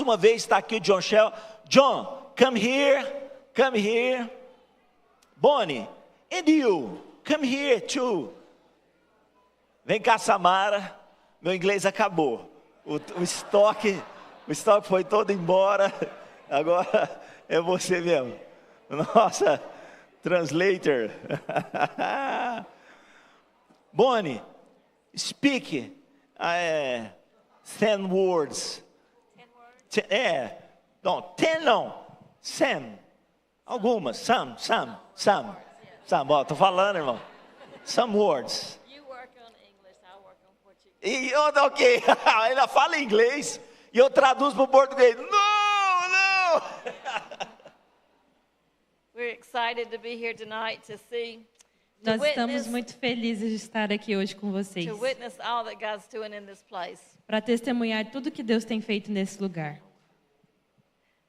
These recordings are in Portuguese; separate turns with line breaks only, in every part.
uma vez está aqui o John Shell. John, come here, come here. Bonnie, and you, come here too. Vem cá, Samara. Meu inglês acabou. O estoque foi todo embora. Agora é você mesmo. Nossa, translator. Bonnie, speak 10 words. 10 não. Some. Algumas. Some. Ó, tô falando, irmão. Some words.
You work on English, I work on Portuguese.
Ok. Ela fala inglês e eu traduzo para o português. Não.
We're excited to be here tonight to see, to
Nós estamos
witness,
muito felizes de estar aqui hoje com vocês,
to witness all that God's doing in this place.
para testemunhar tudo que Deus tem feito nesse lugar.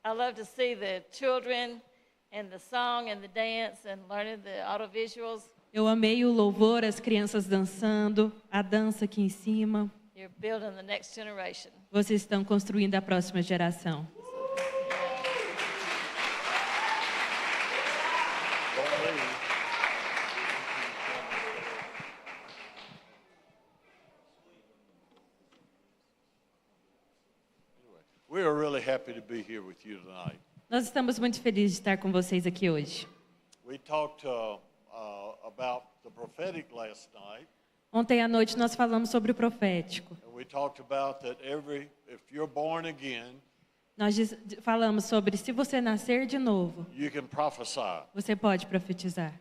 I love to see the children and the song and the dance and learning the audiovisuals.
Eu amei o louvor, as crianças dançando, a dança aqui em cima.
You're building the next generation.
Vocês estão construindo a próxima geração.
We are really happy to be here with you tonight.
Nós estamos muito felizes de estar com vocês aqui hoje.
We talked about the prophetic last night,
Ontem à noite nós falamos sobre o profético.
and we talked about that if you're born again,
Nós falamos sobre se você nascer de novo,
you can prophesy.
você pode profetizar.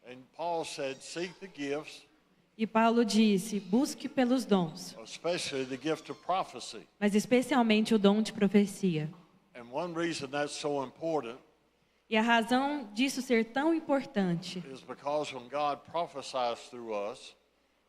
And Paul said, seek the gifts,
E Paulo disse, busque pelos dons,
especially the gift of prophecy.
mas especialmente o dom de profecia.
And one reason that's so important
E a razão disso ser tão importante
is because when God prophesies through us,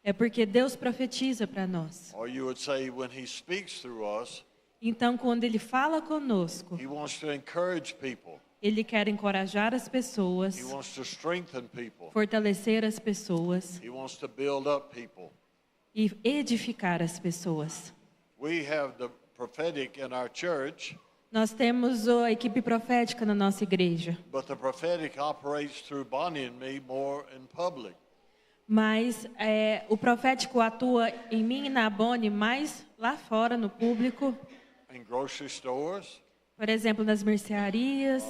é porque Deus profetiza para nós.
or you would say when he speaks through us,
Então, quando Ele fala conosco,
he wants to encourage people.
Ele quer encorajar as pessoas,
He wants to strengthen people.
fortalecer as pessoas
He wants to build up people.
e edificar as pessoas.
We have the prophetic in our church,
Nós temos a equipe profética na nossa igreja,
but the prophetic operates through Bonnie and me more in public.
mas o profético atua em mim e na Bonnie mais lá fora, no público,
In grocery stores,
por exemplo, nas mercearias,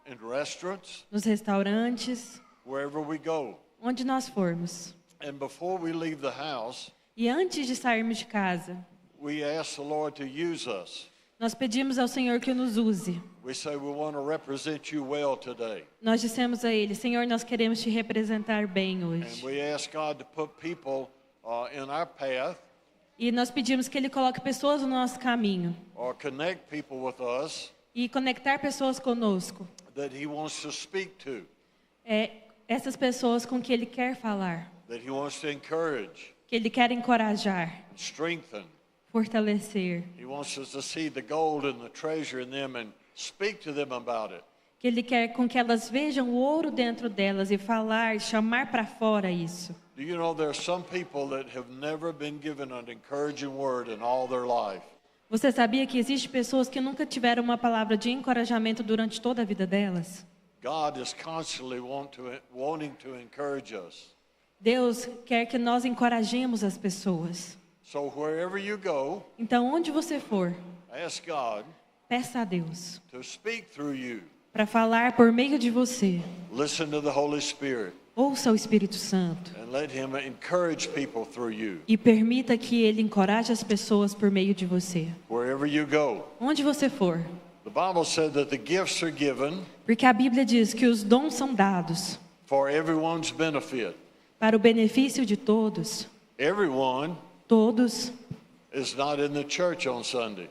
in restaurants,
nos restaurantes,
wherever we go.
onde nós formos.
And before we leave the house,
E antes de sairmos de casa,
we ask the Lord to use us.
nós pedimos ao Senhor que nos use.
We say we want to represent you well today.
Nós dissemos a Ele, Senhor, nós queremos te representar bem
And
hoje.
we ask God to put people in our path
E nós pedimos que Ele coloque pessoas no nosso caminho
or connect people with us
e conectar pessoas conosco.
that He wants to speak to,
Essas pessoas com que Ele quer falar,
that He wants to encourage,
que Ele quer encorajar,
strengthen.
fortalecer,
He wants us to see the gold and the treasure in them and speak to them about it.
que Ele quer com que elas vejam o ouro dentro delas e falar, chamar para fora isso.
Do you know there are some people that have never been given an encouraging word in all their life?
Você sabia que existem pessoas que nunca tiveram uma palavra de encorajamento durante toda a vida delas?
God is constantly wanting to encourage us.
Deus quer que nós encorajemos as pessoas.
So wherever you go,
Então, onde você for,
ask God
peça a Deus
to speak through you.
para falar por meio de você.
Listen to the Holy Spirit
Ouça o Espírito Santo
and let Him encourage people through you.
e permita que Ele encoraje as pessoas por meio de você.
Wherever you go.
Onde você for.
The Bible said that the gifts are given
Porque a Bíblia diz que os dons são dados
for everyone's benefit.
para o benefício de todos.
Everyone
Todos,
is not in the church on Sunday.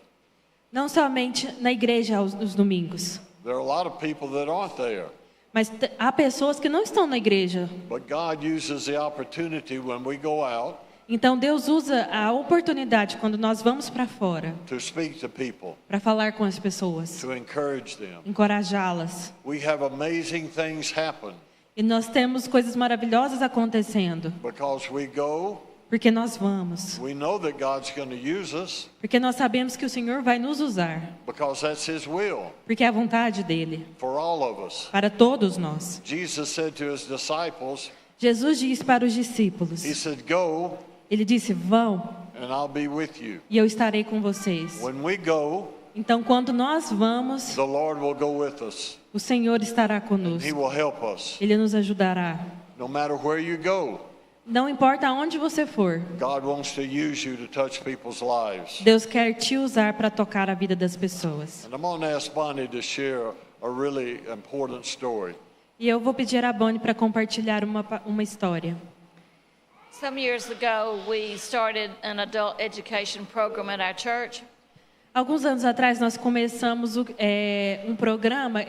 não somente na igreja aos domingos.
There are a lot of people that aren't there.
Mas há pessoas que não estão na igreja.
But God uses the opportunity when we go out
Então Deus usa a oportunidade quando nós vamos para fora
to speak to people,
para falar com as pessoas,
to encourage them.
encorajá-las.
We have amazing things happen
E nós temos coisas maravilhosas acontecendo,
because we go
porque nós vamos.
We know that God's going to use us
Porque nós sabemos que o Senhor vai nos usar,
because that's His will
porque é a vontade dele,
for all of us.
para todos nós.
Jesus said to His disciples,
Jesus disse para os discípulos,
He said, "Go
ele disse, vão,
and I'll be with you."
e eu estarei com vocês.
When we go,
Então, quando nós vamos,
the Lord will go with us.
o Senhor estará
He
conosco.
will help us.
Ele nos ajudará.
No matter where you go,
Não importa aonde você for,
God wants to use you to touch people's lives.
Deus quer te usar para tocar a vida das pessoas.
And I'm going to ask Bonnie to share a really important story.
E eu vou pedir a Bonnie para compartilhar uma história.
Some years ago, we started an adult education program at our church.
Alguns anos atrás nós começamos um programa,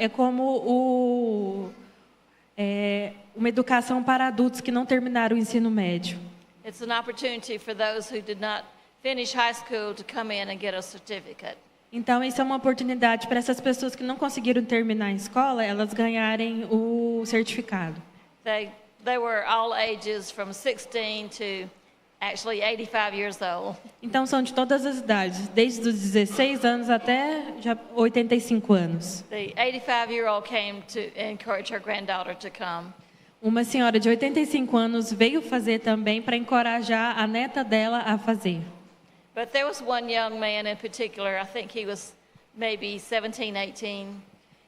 uma educação para adultos que não terminaram o ensino médio.
It's an opportunity for those who did not finish high school to come in and get a certificate.
Então, isso é uma oportunidade para essas pessoas que não conseguiram terminar a escola, elas ganharem o certificado.
They were all ages from 16 to actually 85 years old.
Então, são de todas as idades, desde os 16 anos até já 85 anos.
The 85-year-old came to encourage her granddaughter to come.
Uma senhora de 85 anos veio fazer também para encorajar a neta dela a fazer.
But there was one young man in particular, I think he was maybe 17, 18.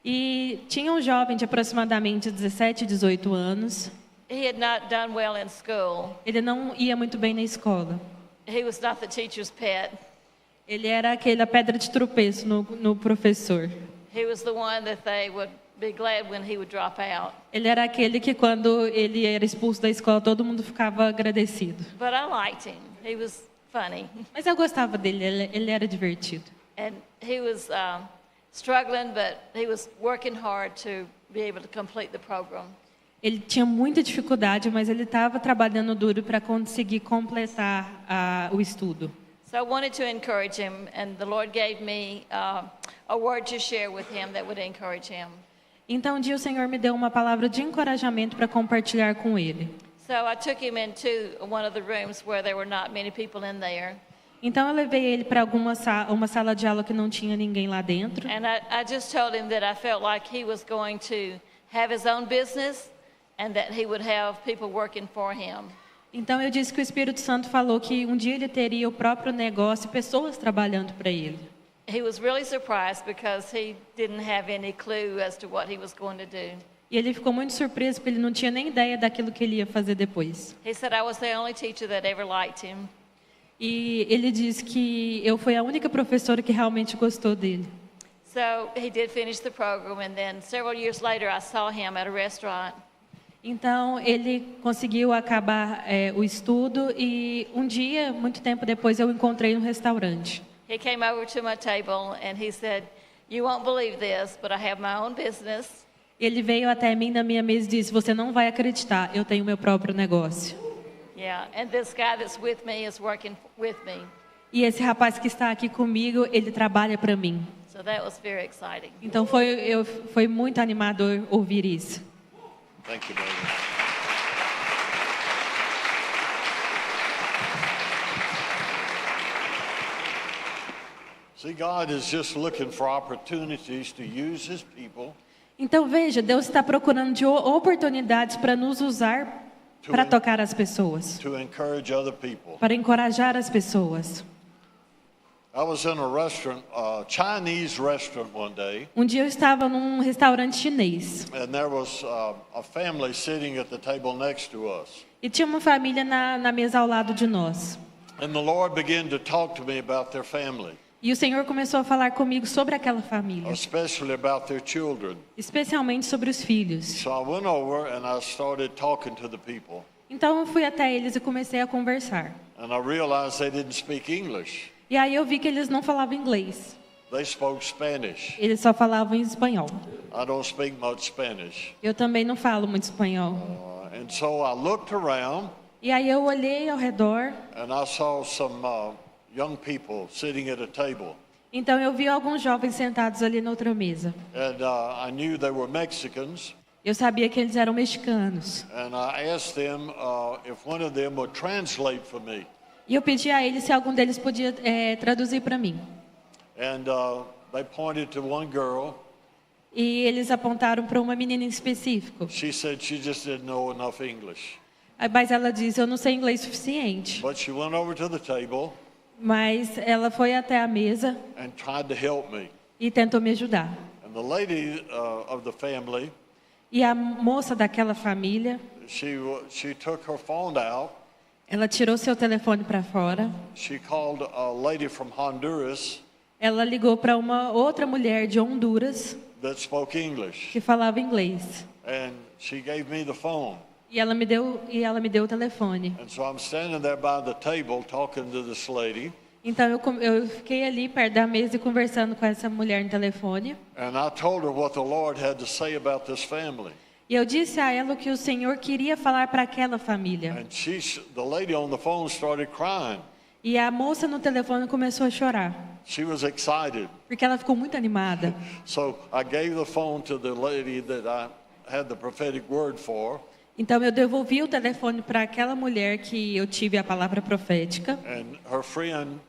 E tinha um jovem de aproximadamente 17, 18 anos.
He had not done well in school.
Ele não ia muito bem na escola.
He was not the teacher's pet.
Ele era aquela pedra de tropeço no professor.
He was the one that they would be glad when he would drop out.
Ele era aquele que quando ele era expulso da escola, todo mundo ficava agradecido.
But I liked him. He was funny.
Mas eu gostava dele, ele era divertido.
And he was struggling, but he was working hard to be able to complete the program.
Ele tinha muita dificuldade, mas ele estava trabalhando duro para conseguir completar o estudo.
So I wanted to encourage him, and the Lord gave me a word to share with him that would encourage him.
Então, um dia o Senhor me deu uma palavra de encorajamento para compartilhar com ele.
So I took him into one of the rooms where there were not many people in there.
Então, eu levei ele para uma sala de aula que não tinha ninguém lá dentro.
And I just told him that I felt like he was going to have his own business and that he would have people working for him.
Então, eu disse que o Espírito Santo falou que um dia ele teria o próprio negócio e pessoas trabalhando para ele.
He was really surprised because he didn't have any clue as to what he was going to do.
E ele ficou muito surpreso porque ele não tinha nem ideia daquilo que ele ia fazer depois.
He said I was the only teacher that ever liked him.
E ele disse que eu fui a única professora que realmente gostou dele.
So he did finish the program, and then several years later I saw him at a restaurant.
Então, ele conseguiu acabar o estudo e um dia, muito tempo depois, eu o encontrei no restaurante.
He came over to my table and he said, "You won't believe this, but I have my own business."
Ele veio até mim na minha mesa e disse, você não vai acreditar, eu tenho meu próprio negócio.
Yeah, and this guy that's with me is working with me.
E esse rapaz que está aqui comigo, ele trabalha para mim.
So that was very exciting.
Então, foi muito animador ouvir isso.
Thank you, baby. See, God is just looking for opportunities to use His people
Então, veja, Deus está procurando de oportunidades para nos usar para tocar as pessoas,
to encourage other people.
para encorajar as pessoas.
I was in a restaurant, a Chinese restaurant one day,
Um dia eu estava num restaurante chinês
and there was a family sitting at the table next to us.
e tinha uma família na mesa ao lado de nós.
And the Lord began to talk to me about their family,
E o Senhor começou a falar comigo sobre aquela família,
especially about their children.
especialmente sobre os filhos.
So I went over and I started talking to the people,
Então eu fui até eles e comecei a conversar.
and I realized they didn't speak English.
E aí eu vi que eles não falavam inglês,
They spoke Spanish.
eles só falavam em espanhol.
I don't speak much Spanish.
Eu também não falo muito espanhol.
And so I looked around
E aí eu olhei ao redor,
and I saw some young people sitting at a table.
então eu vi alguns jovens sentados ali na outra mesa.
And I knew they were Mexicans.
Eu sabia que eles eram mexicanos.
And I asked them if one of them would translate for me.
E eu pedi a eles se algum deles podia traduzir para mim.
And they pointed to one girl.
E eles apontaram para uma menina em específico.
She said she just didn't know enough English.
Mas ela disse, eu não sei inglês suficiente.
But she went over to the table
Mas ela foi até a mesa
and tried to help me.
e tentou me ajudar.
And the lady of the family,
E a moça daquela família,
she took her phone out.
ela tirou seu telefone para fora.
She called a lady from Honduras
Ela ligou para uma outra mulher de Honduras
that spoke English.
que falava inglês.
And she gave me the phone.
E ela me deu o telefone.
And so I'm standing there by the table talking to this lady.
Então eu fiquei ali perto da mesa e conversando com essa mulher no telefone.
And I told her what the Lord had to say about this family.
E eu disse a ela o que o Senhor queria falar para aquela família.
And the lady on the phone started crying.
E a moça no telefone começou a chorar,
She was excited.
porque ela ficou muito animada.
So I gave the phone to the lady that I had the prophetic word for.
Então eu devolvi o telefone para aquela mulher que eu tive a palavra profética.
And her friend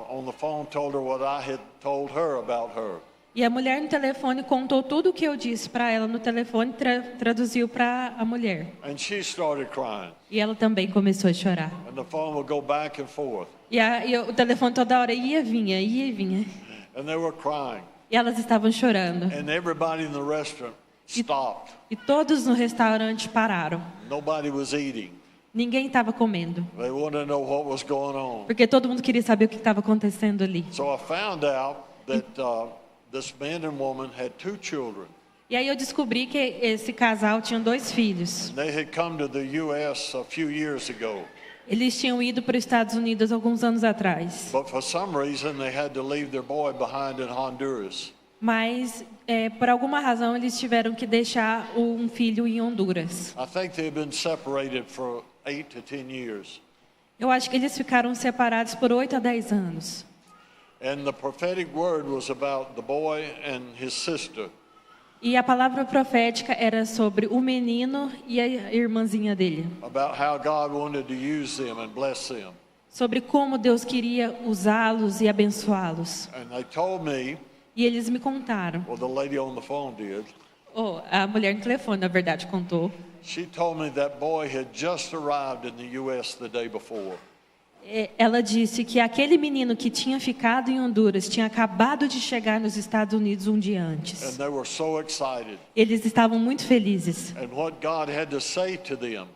on the phone told her what I had told her about her.
E a mulher no telefone contou tudo o que eu disse para ela no telefone, traduziu para a mulher.
And she started crying.
E ela também começou a chorar.
And the phone would go back and forth.
E o telefone toda hora ia e vinha, ia e vinha.
And they were crying.
E elas estavam chorando.
And everybody in the restaurant stopped.
E todos no restaurante pararam.
Nobody was eating.
Ninguém estava comendo,
They wanted to know what was going on.
porque todo mundo queria saber o que estava acontecendo ali.
So I found out that this man and woman had 2 children.
E aí eu descobri que esse casal tinha 2 filhos.
They had come to the U.S. a few years ago.
Eles tinham ido para os Estados Unidos alguns anos atrás.
But for some reason, they had to leave their boy behind in Honduras.
Mas, por alguma razão, eles tiveram que deixar um filho em Honduras.
I think they've been separated for 8 to 10 years.
Eu acho que eles ficaram separados por 8 a 10 anos.
And the prophetic word was about the boy and his sister.
E a palavra profética era sobre o menino e a irmãzinha dele.
About how God wanted to use them and bless them.
Sobre como Deus queria usá-los e abençoá-los.
And they told me,
E eles me contaram.
well, the lady on the phone did.
A mulher no telefone, na verdade, contou.
She told me that boy had just arrived in the U.S. the day before.
Ela disse que aquele menino que tinha ficado em Honduras tinha acabado de chegar nos Estados Unidos um dia
And
antes.
they were so excited.
Eles estavam muito felizes.
And what God had to say to them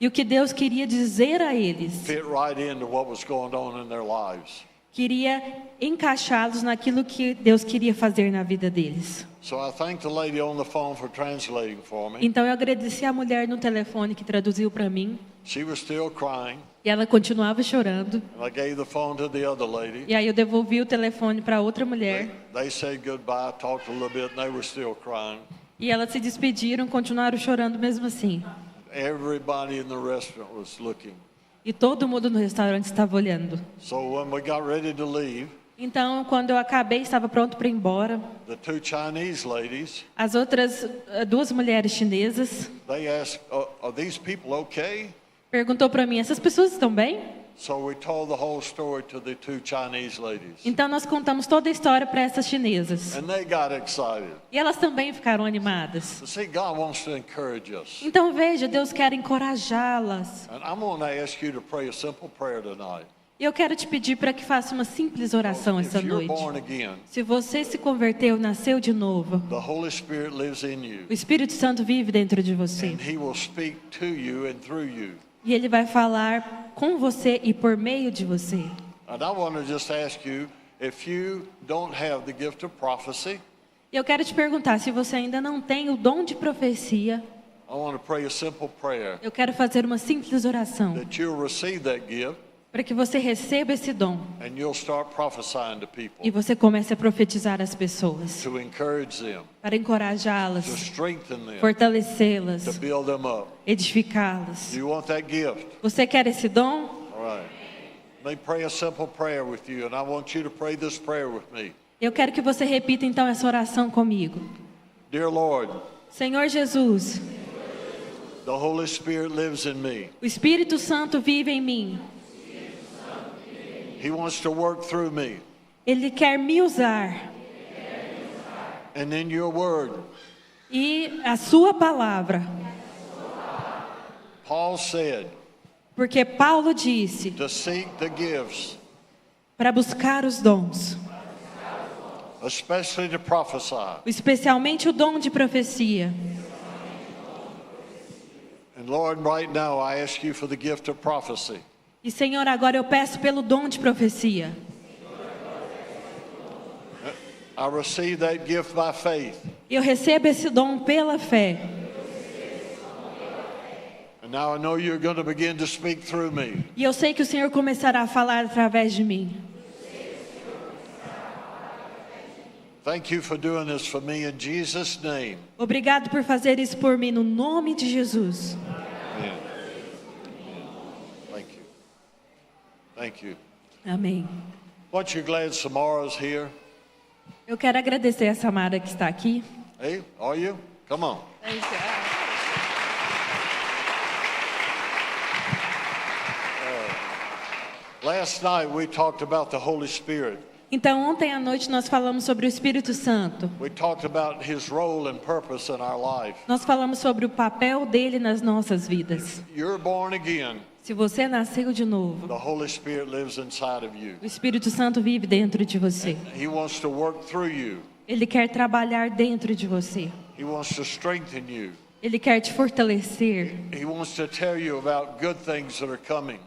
E o que Deus queria dizer a eles,
fit right into what was going on in their lives.
queria encaixá-los naquilo que Deus queria fazer na vida deles.
So I thank the lady on the phone for translating for me.
Então eu agradeci a mulher no telefone que traduziu para mim.
She was still crying.
E ela continuava chorando.
And I gave the phone to the other lady.
E aí eu devolvi o telefone para outra mulher.
They said goodbye, talked a little bit, and they were still crying.
E elas se despediram, continuaram chorando mesmo assim.
Everybody in the restaurant was looking.
E todo mundo no restaurante estava olhando.
So when we got ready to leave,
Então, quando eu acabei, estava pronto para ir embora.
the 2 Chinese ladies,
As outras 2 mulheres chinesas
they asked, are these people okay?
perguntou para mim: essas pessoas estão bem?
So we told the whole story to the 2 Chinese ladies.
Então nós contamos toda a história para essas chinesas.
And they got excited.
E elas também ficaram animadas.
So see, God wants to encourage us.
Então veja, Deus quer encorajá-las.
And I'm going to ask you to pray a simple prayer tonight.
E eu quero te pedir para que faça uma simples oração
If
essa
you're
noite.
born again,
Se você se converteu, nasceu de novo,
the Holy Spirit lives in you.
o Espírito Santo vive dentro de você.
And He will speak to you and through you.
E Ele vai falar com você e por meio de você.
And I want to just ask you, if you don't have the gift of prophecy,
E eu quero te perguntar, se você ainda não tem o dom de profecia,
I want to pray a simple prayer
eu quero fazer uma simples oração
that you'll receive that gift
para que você receba esse dom
and you'll start prophesying to
e
people,
você comece a profetizar às pessoas,
to encourage them,
para
to
encorajá-las,
strengthen them, to
fortalecê-las,
build them up.
edificá-las.
Do you want that gift?
Você quer esse dom?
All right. Let me pray a simple prayer with you, and I want you to pray this prayer with me.
Eu quero que você repita então essa oração comigo.
Dear Lord,
Senhor Jesus,
the Holy Spirit lives in me.
o Espírito Santo vive em mim.
He wants to work through me.
Ele quer me usar.
And in your word,
E a sua palavra.
Paul said
Porque Paulo disse
to seek the gifts,
para buscar os dons,
especially to prophesy.
especialmente o dom de profecia.
And Lord, right now I ask you for the gift of prophecy.
E Senhor, agora eu peço pelo dom de profecia.
I receive that gift by faith.
Eu recebo esse dom pela fé.
And now I know you're going to begin to speak through me.
E eu sei que o Senhor começará a falar através de mim.
Thank you for doing this for me in Jesus' name.
Obrigado por fazer isso por mim no nome de Jesus.
Amen. Thank you. Thank you.
Amém.
Aren't you glad Samara's here?
Eu quero agradecer a Samara que está aqui.
Hey, are you? Come on. Last night we talked about the Holy Spirit.
Então, ontem à noite nós falamos sobre o Espírito Santo.
We talked about his role and purpose in our life.
Nós falamos sobre o papel dele nas nossas vidas.
You're born again.
Se você nasceu de novo,
The Holy Spirit lives inside of you.
o Espírito Santo vive dentro de você.
He wants to work through you.
Ele quer trabalhar dentro de você.
He wants to strengthen you.
Ele quer te fortalecer.
He wants to tell you about good things that are coming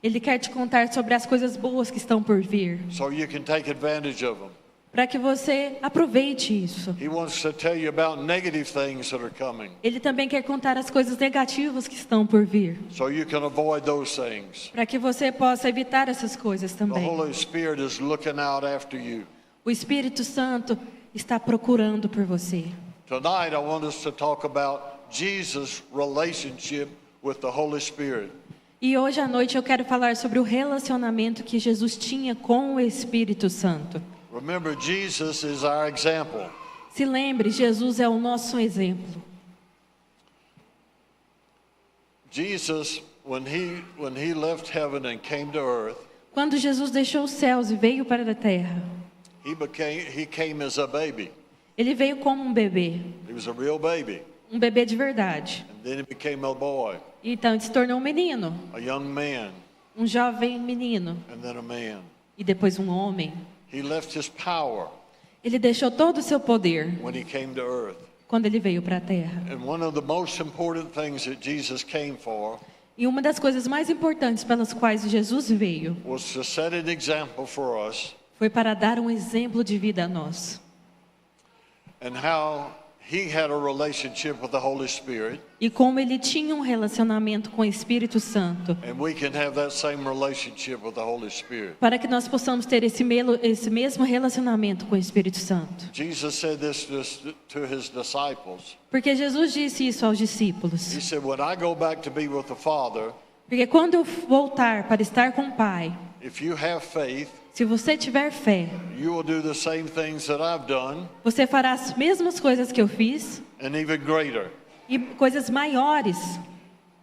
Ele quer te contar sobre as coisas boas que estão por vir,
so you can take advantage of them.
para que você aproveite isso.
He wants to tell you about negative things that are coming
Ele também quer contar as coisas negativas que estão por vir,
so you can avoid those things.
para que você possa evitar essas coisas
The
também.
Holy Spirit is looking out after you.
O Espírito Santo está procurando por você.
Tonight I want us to talk about Jesus' relationship with the Holy Spirit.
E hoje à noite eu quero falar sobre o relacionamento que Jesus tinha com o Espírito Santo.
Remember, Jesus is our example.
Se lembre, Jesus é o nosso exemplo.
Jesus, when he left heaven and came to earth,
Quando Jesus deixou os céus e veio para a terra,
he came as a baby.
ele veio como um bebê,
He was a real baby.
um bebê de verdade.
And then he became a boy,
Então ele se tornou um menino,
a young man,
um jovem menino,
and then a man.
e depois um homem.
He left his power
Ele deixou todo o seu poder
when he came to earth.
quando ele veio para a terra.
And one of the most important things that Jesus came for
E uma das coisas mais importantes pelas quais Jesus veio
was to set an example for us
foi para dar um exemplo de vida a nós.
and how he had a relationship with the Holy Spirit,
E como ele tinha um relacionamento com o Espírito Santo,
and we can have that same relationship with the Holy Spirit.
para que nós possamos ter esse mesmo relacionamento com o Espírito Santo.
Jesus said this to his disciples.
Porque Jesus disse isso aos discípulos.
He said, when I go back to be with the Father,
Porque quando eu voltar para estar com o Pai,
if you have faith,
se você tiver fé,
you will do the same things that I've done,
você fará as mesmas coisas que eu fiz
and even greater.
e coisas maiores.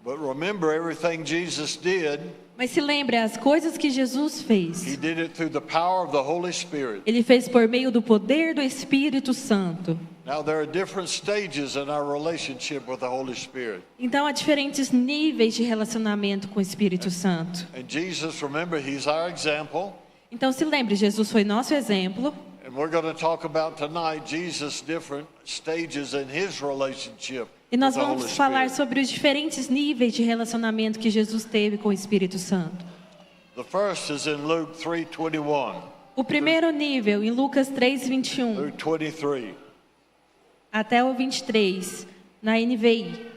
But remember, everything Jesus did,
Mas se lembre, as coisas que Jesus
he
fez,
did it through the power of the Holy Spirit.
ele fez por meio do poder do Espírito Santo.
Now, there are different stages in our relationship with the Holy Spirit.
Então há diferentes níveis de relacionamento com o Espírito Santo.
And Jesus, remember, he's our example.
Então se lembre, Jesus foi nosso exemplo.
And we're going to talk about tonight Jesus' different stages in his relationship
E nós
with the Holy
vamos falar
Spirit.
sobre os diferentes níveis de relacionamento que Jesus teve com o Espírito Santo.
The first is in Luke 3:21
O primeiro nível, em Lucas 3:21
through 23.
até o 23, na NVI.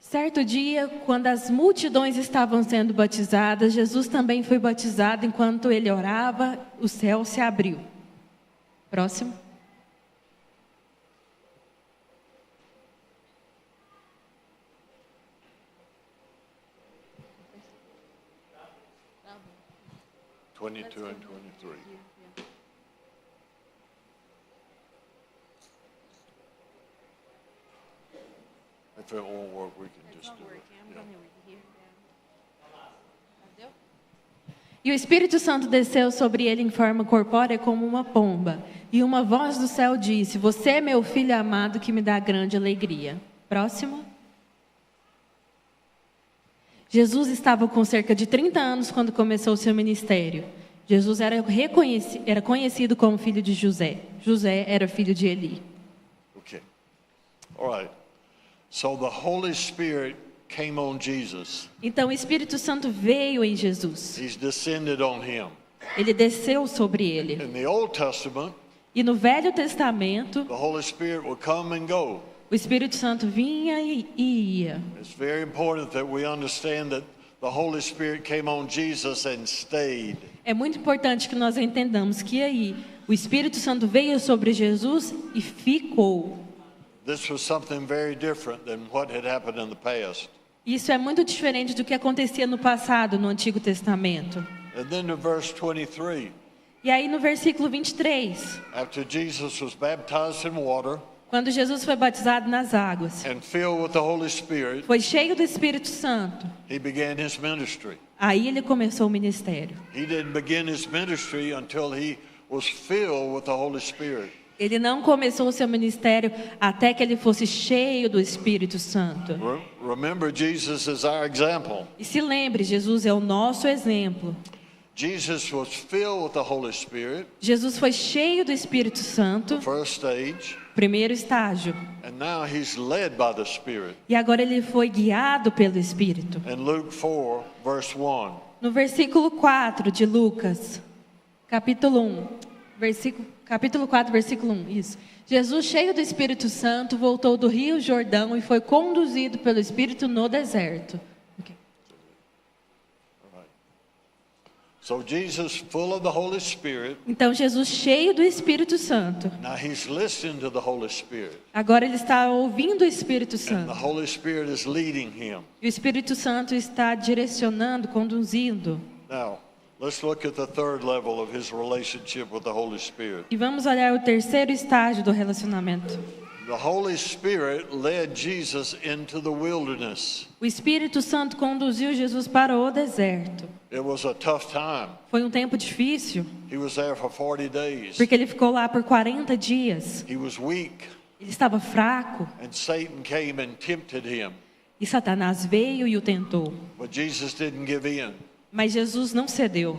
Certo dia, quando as multidões estavam sendo batizadas, Jesus também foi batizado. Enquanto ele orava, o céu se abriu. Próximo.
Two and 23. If it won't work, we can just do it. Yeah.
E o Espírito Santo desceu sobre ele em forma corpórea como uma pomba. E uma voz do céu disse: Você é meu filho amado que me dá grande alegria. Próximo. Jesus estava com cerca de 30 anos quando começou o seu ministério. Jesus era conhecido como filho de José. José era filho de Eli.
Okay. All right. So the Holy Spirit came on Jesus.
Então o Espírito Santo veio em Jesus.
He's descended on him.
Ele desceu sobre ele.
In the Old Testament,
E no Velho Testamento,
the Holy Spirit will come and go.
o Espírito Santo vinha e ia.
It's very important that we understand that the Holy Spirit came on Jesus and stayed.
É muito importante que nós entendamos que aí o Espírito Santo veio sobre Jesus e ficou.
This was something very different than what had happened in the past.
Isso é muito diferente do que acontecia no passado, no Antigo Testamento.
And then to verse 23,
E aí no versículo 23,
after Jesus was baptized in water
quando Jesus foi batizado nas águas,
and filled with the Holy Spirit,
foi cheio do Espírito Santo,
he began his ministry.
aí ele começou o ministério.
He didn't begin his ministry until he was filled with the Holy Spirit.
Ele não começou o seu ministério até que ele fosse cheio do Espírito Santo.
Remember, Jesus is our example.
E se lembre, Jesus é o nosso exemplo.
Jesus was filled with the Holy Spirit,
Jesus foi cheio do Espírito Santo,
first stage,
primeiro estágio.
and now he's led by the Spirit.
E agora ele foi guiado pelo Espírito.
In Luke 4, verse 1,
No versículo 4 de Lucas, capítulo 4, versículo 1, isso. Jesus, cheio do Espírito Santo, voltou do Rio Jordão e foi conduzido pelo Espírito no deserto. Okay.
so Jesus, full of the Holy Spirit,
Então Jesus, cheio do Espírito Santo,
now he's listening to the Holy Spirit,
agora ele está ouvindo o Espírito
and the
Santo.
Holy Spirit is leading him.
E o Espírito Santo está direcionando, conduzindo.
Now, let's look at the third level of his relationship with the Holy Spirit.
E vamos olhar o terceiro estágio do relacionamento.
The Holy Spirit led Jesus into the wilderness.
O Espírito Santo conduziu Jesus para o deserto.
It was a tough time.
Foi um tempo difícil,
He was there for 40 days.
porque ele ficou lá por 40 dias.
He was weak,
Ele estava fraco
and Satan came and tempted him.
e Satanás veio e o tentou.
But Jesus didn't give in.
Mas Jesus não cedeu.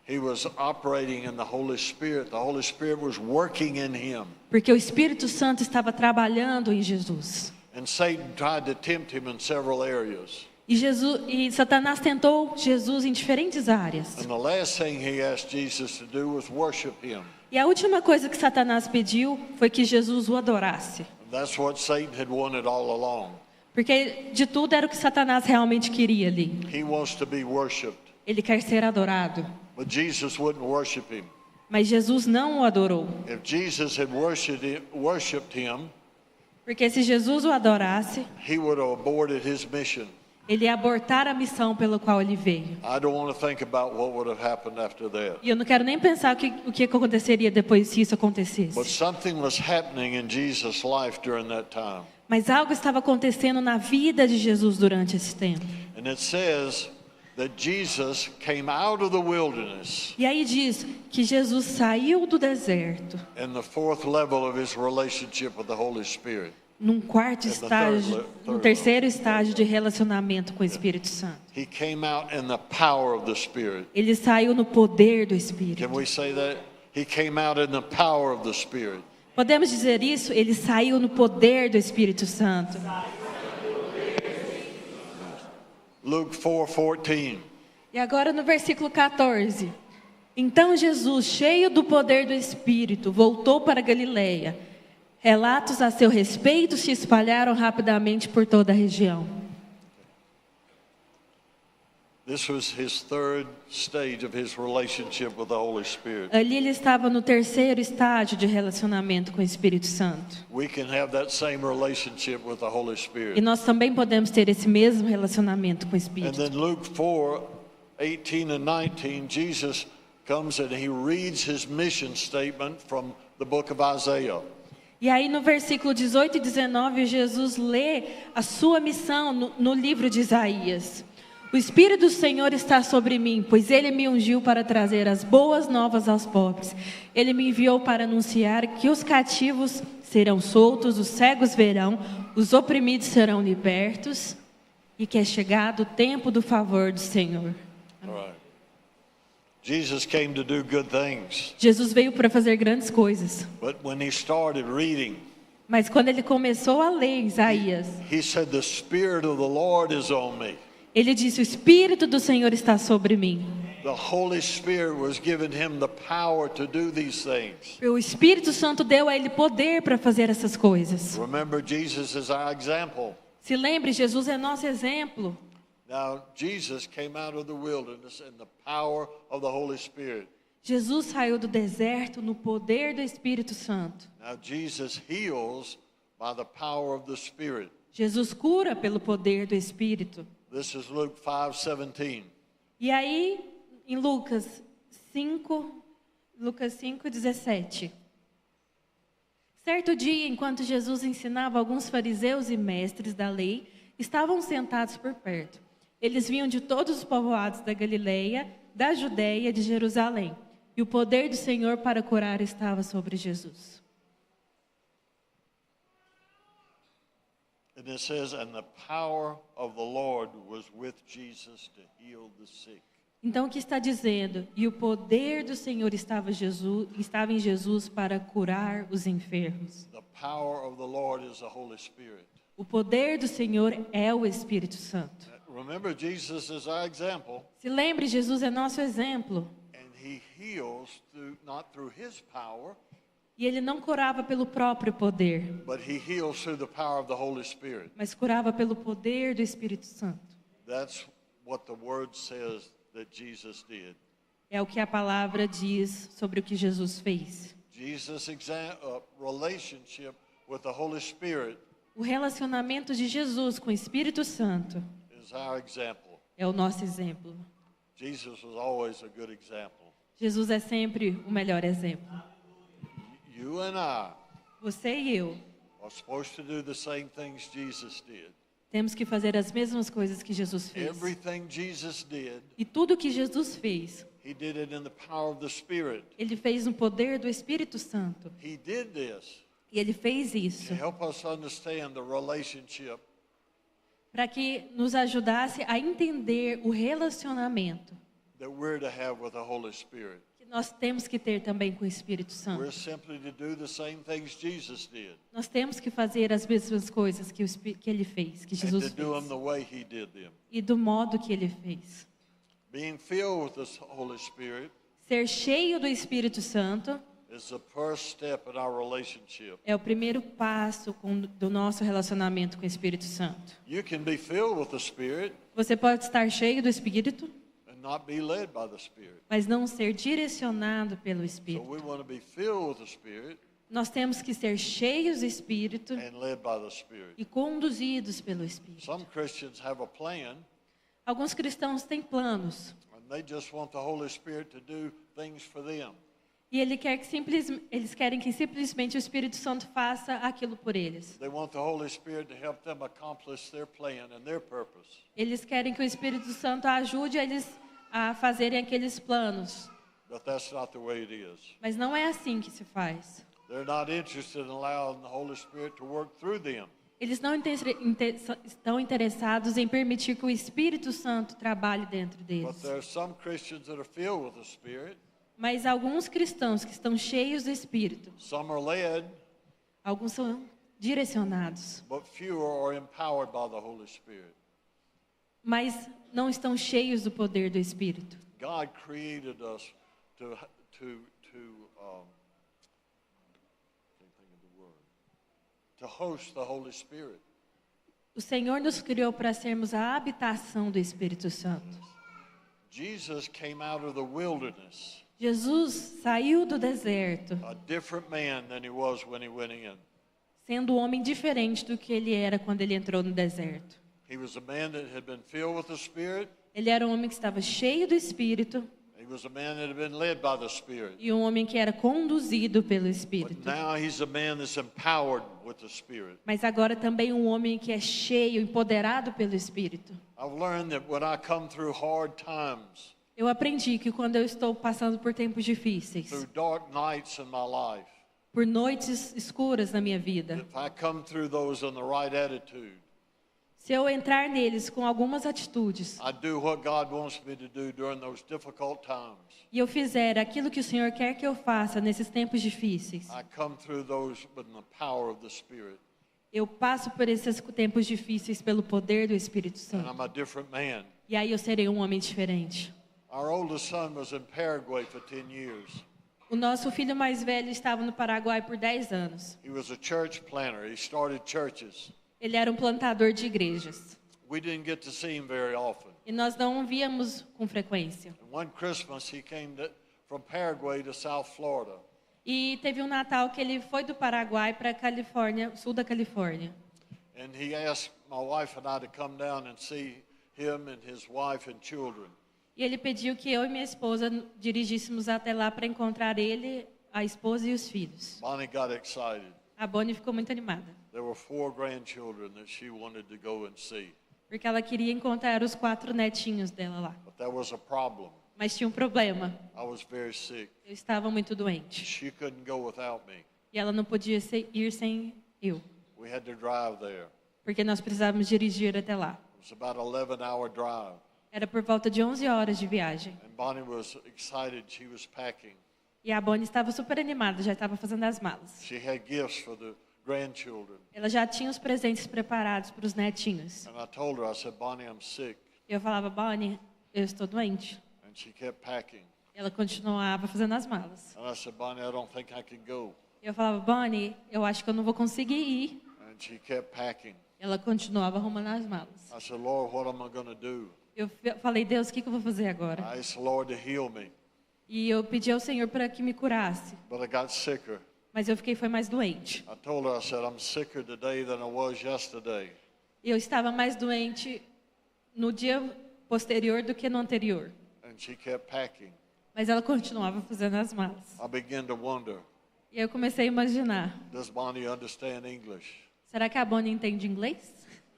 He was operating in the Holy Spirit. The Holy Spirit was working in him.
Porque o Espírito Santo estava trabalhando em Jesus.
And Satan tried to tempt him in several areas.
E Satanás tentou Jesus em diferentes áreas.
And the last thing he asked Jesus to do was worship him.
E a última coisa que Satanás pediu foi que Jesus o adorasse.
And that's what Satan had wanted all along.
Porque de tudo era o que Satanás realmente queria ali.
He wants to be worshiped.
Ele quer ser adorado.
But Jesus wouldn't worship him.
Mas Jesus não o adorou.
If Jesus had worshipped him,
Porque se Jesus o adorasse,
he would have aborted his mission.
ele ia abortar a missão pela qual ele veio.
I don't want to think about what would have happened after that.
E eu não quero nem pensar o que aconteceria depois se isso acontecesse.
But something was happening in Jesus' life during that time.
Mas algo estava acontecendo na vida de Jesus durante esse tempo.
And it says that Jesus came out of the wilderness
E aí diz que Jesus saiu do deserto,
in the fourth level of his relationship with the Holy Spirit.
num quarto
the
estágio,
third
terceiro estágio de relacionamento com o Espírito Santo.
He came out in the power of the Spirit.
Ele saiu no poder do Espírito.
Can we say that? He came out in the power of the Spirit.
Podemos dizer isso? Ele saiu no poder do Espírito Santo.
Luke 4:14.
E agora no versículo 14. Então Jesus, cheio do poder do Espírito, voltou para Galileia. Relatos a seu respeito se espalharam rapidamente por toda a região.
This was his third stage of his relationship with the Holy Spirit.
Ali ele estava no terceiro estágio de relacionamento com o Espírito Santo.
We can have that same relationship with the Holy
E
Spirit.
nós também podemos ter esse mesmo relacionamento com o
And
Espírito.
then Luke 4:18 and 19, Jesus comes and he reads his mission statement from the book of Isaiah.
E aí no versículo 18 e 19, Jesus lê a sua missão no livro de Isaías. O Espírito do Senhor está sobre mim, pois Ele me ungiu para trazer as boas novas aos pobres. Ele me enviou para anunciar que os cativos serão soltos, os cegos verão, os oprimidos serão libertos, e que é chegado o tempo do favor do Senhor.
All right. Jesus came to do good things,
Jesus veio para fazer grandes coisas,
but when he started reading,
mas quando ele começou a ler Isaías,
he said, "The Spirit of the Lord is on me."
ele disse: o Espírito do Senhor está sobre mim.
The Holy Spirit was giving him the power to do these things.
O Espírito Santo deu a ele poder para fazer essas coisas.
Remember, Jesus is our example.
Se lembre, Jesus é nosso exemplo.
Now, Jesus came out of the wilderness in the power of the Holy Spirit.
Jesus saiu do deserto no poder do Espírito Santo.
Now, Jesus heals by the power of the Spirit.
Jesus cura pelo poder do Espírito.
This is Luke 5:17.
E aí, em Lucas 5:17. Certo dia, enquanto Jesus ensinava alguns fariseus e mestres da lei, estavam sentados por perto. Eles vinham de todos os povoados da Galileia, da Judeia e de Jerusalém. E o poder do Senhor para curar estava sobre Jesus.
And it says, "And the power of the Lord was with Jesus to heal the sick."
Então, o que está dizendo? E o poder do Senhor estava em Jesus para curar os enfermos.
The power of the Lord is the Holy Spirit.
O poder do Senhor é o Espírito Santo.
Remember, Jesus is our example,
Se lembre, Jesus é nosso exemplo.
and he heals not through his power,
E ele não curava pelo próprio poder,
but he heals through the power of the Holy Spirit.
mas curava pelo poder do Espírito Santo.
That's what the word says that Jesus did.
É o que a palavra diz sobre o que Jesus fez.
Jesus' relationship with the Holy Spirit
O relacionamento de Jesus com o Espírito Santo
is our example.
é o nosso exemplo.
Jesus was always a good example.
Jesus é sempre o melhor exemplo.
You and I
Você e eu
are supposed to do the same things Jesus did.
temos que fazer as mesmas coisas que Jesus fez.
Everything Jesus did,
E tudo que Jesus fez,
he did it in the power of the Spirit.
ele fez no poder do Espírito Santo.
He did this
E ele fez isso
to help us understand the relationship
para que nos ajudasse a entender o relacionamento
that we're to have with the Holy Spirit.
que nós temos que ter também com o Espírito
We're
Santo.
simply to do the same things Jesus did,
Nós temos que fazer as mesmas coisas que ele fez, que
and
Jesus
to do them
fez.
the way he did them.
E do modo que ele fez.
Being filled with the Holy Spirit
Ser cheio do Espírito Santo
is the first step in our relationship.
é o primeiro passo do nosso relacionamento com o Espírito Santo.
You can be filled with the Spirit
Você pode estar cheio do Espírito,
and not be led by the Spirit.
mas não ser direcionado pelo
So
Espírito.
we want to be filled with the Spirit
Nós temos que ser cheios do Espírito
and led by the Spirit.
e conduzidos pelo Espírito.
Some Christians have a plan,
Alguns cristãos têm planos
and they just want the Holy Spirit to do things for them.
e eles querem que simplesmente o Espírito Santo faça aquilo por eles.
They want the Holy Spirit to help them accomplish their plan and their purpose.
Eles querem que o Espírito Santo ajude eles a fazerem aqueles planos.
But that's not the way it is.
Mas não é assim que se faz.
They're not interested in allowing the Holy Spirit to work through them.
Eles não estão interessados em permitir que o Espírito Santo trabalhe dentro
But
deles.
there are some Christians that are filled with the Spirit.
Mas alguns cristãos que estão cheios do Espírito,
Some are led,
alguns são direcionados,
but fewer are empowered by the Holy Spirit.
mas não estão cheios do poder do Espírito.
God created us to can't think of the word, to host the Holy Spirit.
O Senhor nos criou para sermos a habitação do Espírito Santo.
Jesus came out of the wilderness
Jesus saiu do deserto,
a different man than he was when he went in.
sendo um homem diferente do que ele era quando ele entrou no deserto.
He was a man that had been filled with the Spirit,
Ele era um homem que estava cheio do Espírito
He was a man that had been led by the Spirit.
E um homem que era conduzido pelo
But
Espírito.
now he's a man that's empowered with the Spirit.
Mas agora também um homem que é cheio, empoderado pelo Espírito.
I've learned that when I come through hard times,
Eu aprendi que quando eu estou passando por tempos difíceis,
through dark nights in my life,
por noites escuras na minha vida,
if I come through those in the right attitude,
se eu entrar neles com algumas atitudes
I do what God wants me to do during those difficult times.
e eu fizer aquilo que o Senhor quer que eu faça nesses tempos difíceis,
I come through those with the power of the Spirit.
eu passo por esses tempos difíceis pelo poder do Espírito
And
Santo.
I'm a different man.
E aí eu serei um homem diferente.
Our oldest son was in Paraguay for 10 years.
O nosso filho mais velho estava no Paraguai por 10 anos.
He was a church planter. He started churches.
Ele era um plantador de igrejas.
We didn't get to see him very often.
E nós não o víamos com frequência.
And one Christmas he came from Paraguay to South Florida.
E teve um Natal que ele foi do Paraguai para a Califórnia, sul da Califórnia.
And he asked my wife and I to come down and see him and his wife and children.
E ele pediu que eu e minha esposa dirigíssemos até lá para encontrar ele, a esposa e os filhos.
Bonnie got excited.
A Bonnie ficou muito animada,
There were 4 grandchildren that she wanted to go and see.
porque ela queria encontrar os 4 netinhos dela lá.
But there was a problem.
Mas tinha um problema.
I was very sick.
Eu estava muito doente.
She couldn't go without me.
E ela não podia ir sem eu,
We had to drive there.
porque nós precisávamos dirigir até lá.
It was about an 11-hour drive.
Era por volta de 11 horas de viagem.
And Bonnie was excited. She was packing.
E a Bonnie estava super animada, já estava fazendo as malas.
She had gifts for the grandchildren.
Ela já tinha os presentes preparados para os netinhos.
And I told her, I said, Bonnie, I'm sick.
Eu falava, Bonnie, eu estou doente.
And she kept packing.
Ela continuava fazendo as malas.
And I said, Bonnie, I don't think I can go.
Eu falava, Bonnie, eu acho que eu não vou conseguir ir.
And she kept packing.
Ela continuava arrumando as malas.
I said, Lord, what am I going to do?
Eu falei, Deus, o que eu vou fazer agora?
I asked the Lord to heal me.
E eu pedi ao Senhor para que me curasse.
But I got sicker.
Mas eu foi mais doente.
I told her, I said, I'm sicker today than I was yesterday.
Eu estava mais doente no dia posterior do que no anterior.
And she kept packing.
Mas ela continuava fazendo as malas.
I began to wonder,
E aí eu comecei a imaginar,
does Bonnie understand English?
será que a Bonnie entende inglês?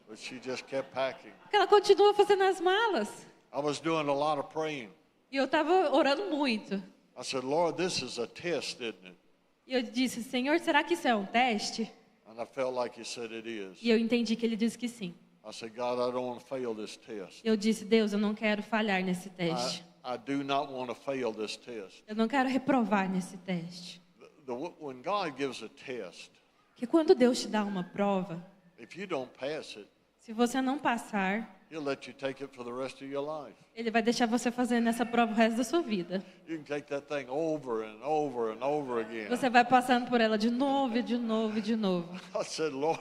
But she just kept packing.
Porque ela continua fazendo as malas.
I was doing a lot of praying.
E eu estava orando muito.
I said, Lord, this is a test, isn't it?
E eu disse, Senhor, será que isso é um teste?
And I felt like he said it is.
E eu entendi que ele disse que sim.
I said, God, I don't want to fail this test.
Eu disse, Deus, eu não quero falhar nesse teste.
I do not want to fail this test.
Eu não quero reprovar nesse teste.
When God gives a test,
Porque quando Deus te dá uma prova,
if you don't pass it,
se você não passar,
He'll let you take it for the rest of your life.
Ele vai deixar você fazendo essa prova o resto da sua vida.
You can take that thing over and over and over again.
Você vai passando por ela de novo, e de novo, e de novo.
I said, Lord,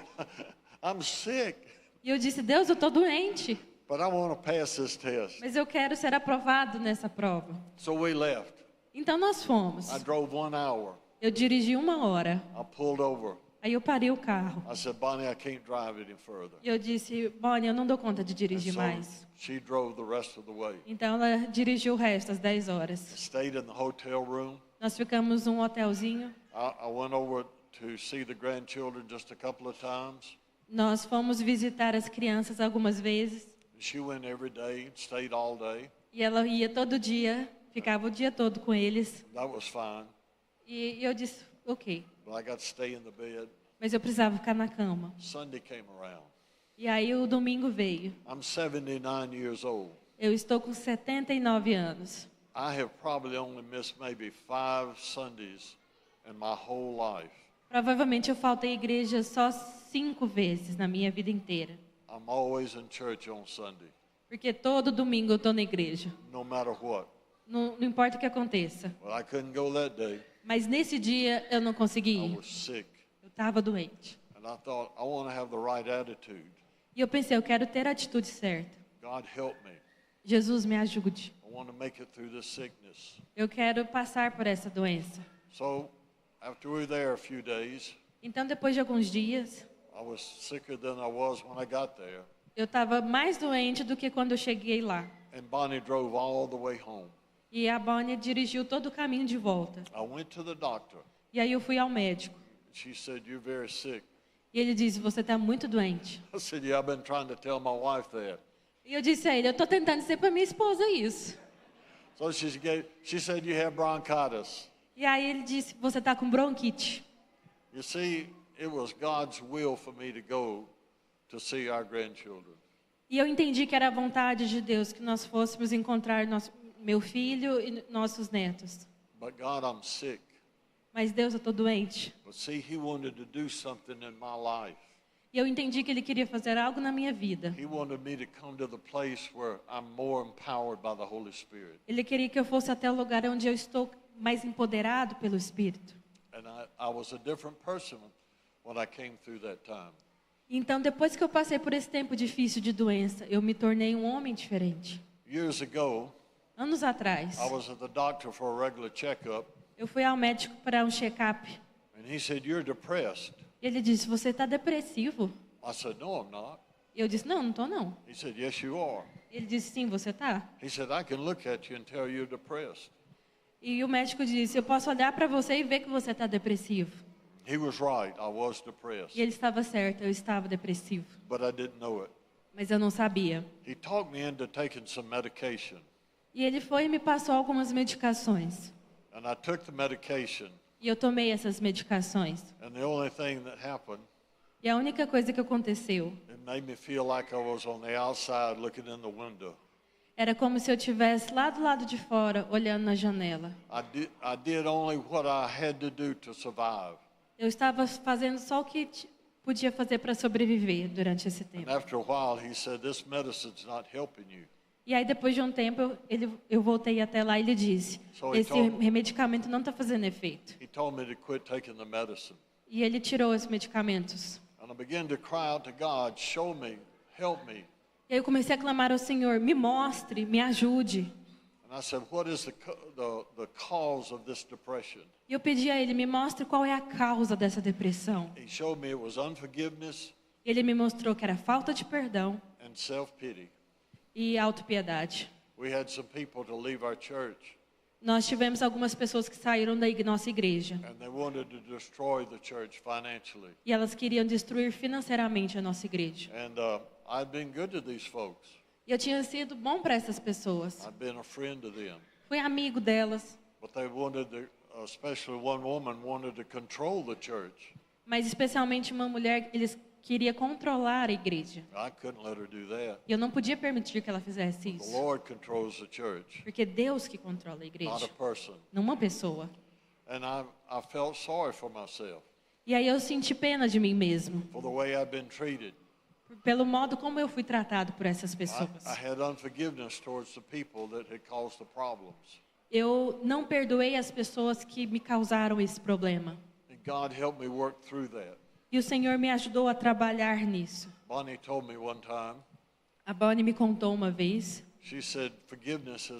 I'm sick,
E eu disse, Deus, eu estou doente,
but I want to pass this test.
mas eu quero ser aprovado nessa prova.
So we left.
Então nós fomos.
I drove 1 hour.
Eu dirigi 1 hora.
I pulled over.
Aí eu parei o carro.
I said, Bonnie, I can't drive any further.
E eu disse, Bonnie, eu não dou conta de
And
dirigir
so
mais.
she drove the rest of the way.
Então ela dirigiu o resto, as 10 horas.
Stayed in the hotel room.
Nós ficamos num hotelzinho.
I went over to see the grandchildren just a couple of times.
Nós fomos visitar as crianças algumas vezes.
She went every day, stayed all day.
E ela ia todo dia, ficava o dia todo com eles.
That was fine.
E eu disse, ok.
But I got to stay in the bed.
Mas eu precisava ficar na cama.
Sunday came around.
E aí o domingo veio.
I'm 79 years old.
Eu estou com 79 anos.
I have probably only missed maybe 5 Sundays in my whole life.
Provavelmente eu faltei à igreja só 5 vezes na minha vida inteira.
I'm always in church on Sunday,
Porque todo domingo eu estou na igreja.
no matter what.
Não importa o que aconteça.
Well, I couldn't go that day.
Mas nesse dia eu não consegui
I
ir.
was sick.
Eu estava doente.
And I thought, I want to have the right attitude.
E eu pensei, eu quero ter a atitude certa.
God help me.
Jesus, me ajude.
I want to make it through this sickness.
Eu quero passar por essa doença.
So after we were there a few days,
Então, depois de alguns dias,
I was sicker than I was when I got there.
eu estava mais doente do que quando eu cheguei lá.
And Bonnie drove all the way home.
E a Bonnie dirigiu todo o caminho de volta.
I went to the doctor.
E aí eu fui ao médico.
She said, "You're very sick."
E ele disse, você está muito doente.
I said, "Yeah, I've been trying to tell my wife that."
E eu disse a ele, eu estou tentando dizer para minha esposa isso.
So she said, "You have bronchitis."
E aí ele disse, você está com bronquite.
You see, it was God's will for me to go to see our grandchildren.
E eu entendi que era a vontade de Deus que nós fôssemos encontrar meu filho e nossos netos.
But God, I'm sick.
Mas Deus, eu estou doente.
But see, He wanted to do something in my life.
E eu entendi que Ele queria fazer algo na minha vida.
He wanted me to come to the place where I'm more empowered by the Holy Spirit.
Ele queria que eu fosse até o lugar onde eu estou mais empoderado pelo Espírito.
And I was a different person when I came through that time.
Então, depois que eu passei por esse tempo difícil de doença, eu me tornei um homem diferente.
Years ago,
Anos atrás,
I was at the doctor for a regular checkup,
eu fui ao médico para um check-up.
and he said, "You're depressed."
E ele disse, você está depressivo?
I said, "No, I'm not."
E eu disse, não, não estou não.
He said, "Yes, you are."
Ele disse, sim, você está.
He said, "I can look at you and tell you're depressed."
E o médico disse, eu posso olhar para você e ver que você está depressivo.
He was right. I was depressed,
E ele estava certo, eu estava depressivo.
but I didn't know it.
Mas eu não sabia.
He talked me into taking some medication,
E ele foi e me passou algumas medicações.
and I took the medication,
E eu tomei essas medicações.
and the only thing that happened,
E a única coisa que aconteceu
it made me feel like I was on the outside looking in the window.
era como se eu estivesse lá do lado de fora, olhando na janela.
I did only what I had to do to survive.
Eu estava fazendo só o que podia fazer para sobreviver durante esse
And
tempo.
after a while, he said, "This medicine's not helping you."
E aí, depois de um tempo, eu voltei até lá e ele disse, esse medicamento não está fazendo efeito.
He told me to quit taking the medicine.
E ele tirou os medicamentos.
And I began to cry out to God, "Show me, help me."
E aí eu comecei a clamar ao Senhor, me mostre, me ajude.
And I said, "What is the cause of this depression?"
E eu pedi a ele, me mostre qual é a causa dessa depressão.
He showed me it was unforgiveness
Ele me mostrou que era falta de perdão
and self-pity.
e autopiedade.
We had some people to leave our church,
Nós tivemos algumas pessoas que saíram da nossa igreja.
and they wanted to destroy the church financially.
E elas queriam destruir financeiramente a nossa igreja.
And I'd been good to these folks.
E eu tinha sido bom para essas pessoas.
I'd been a friend to them.
Fui amigo delas.
But they wanted to, especially one woman wanted to control the church.
Mas especialmente uma mulher, eles queriam controlar a igreja.
I couldn't let her do that.
E eu não podia permitir que ela fizesse
The
isso.
Lord controls the church,
Porque é Deus que controla a
not a
igreja,
person.
não uma pessoa.
And I felt sorry for myself,
E aí eu senti pena de mim mesmo,
for the way I've been treated.
pelo modo como eu fui tratado por essas pessoas.
I had unforgiveness towards the people that had caused the problems.
Eu não perdoei as pessoas que me causaram esse problema.
And God helped me work through that.
E o Senhor me ajudou a trabalhar nisso.
Bonnie told me one time,
A Bonnie me contou uma vez,
she said, "Forgiveness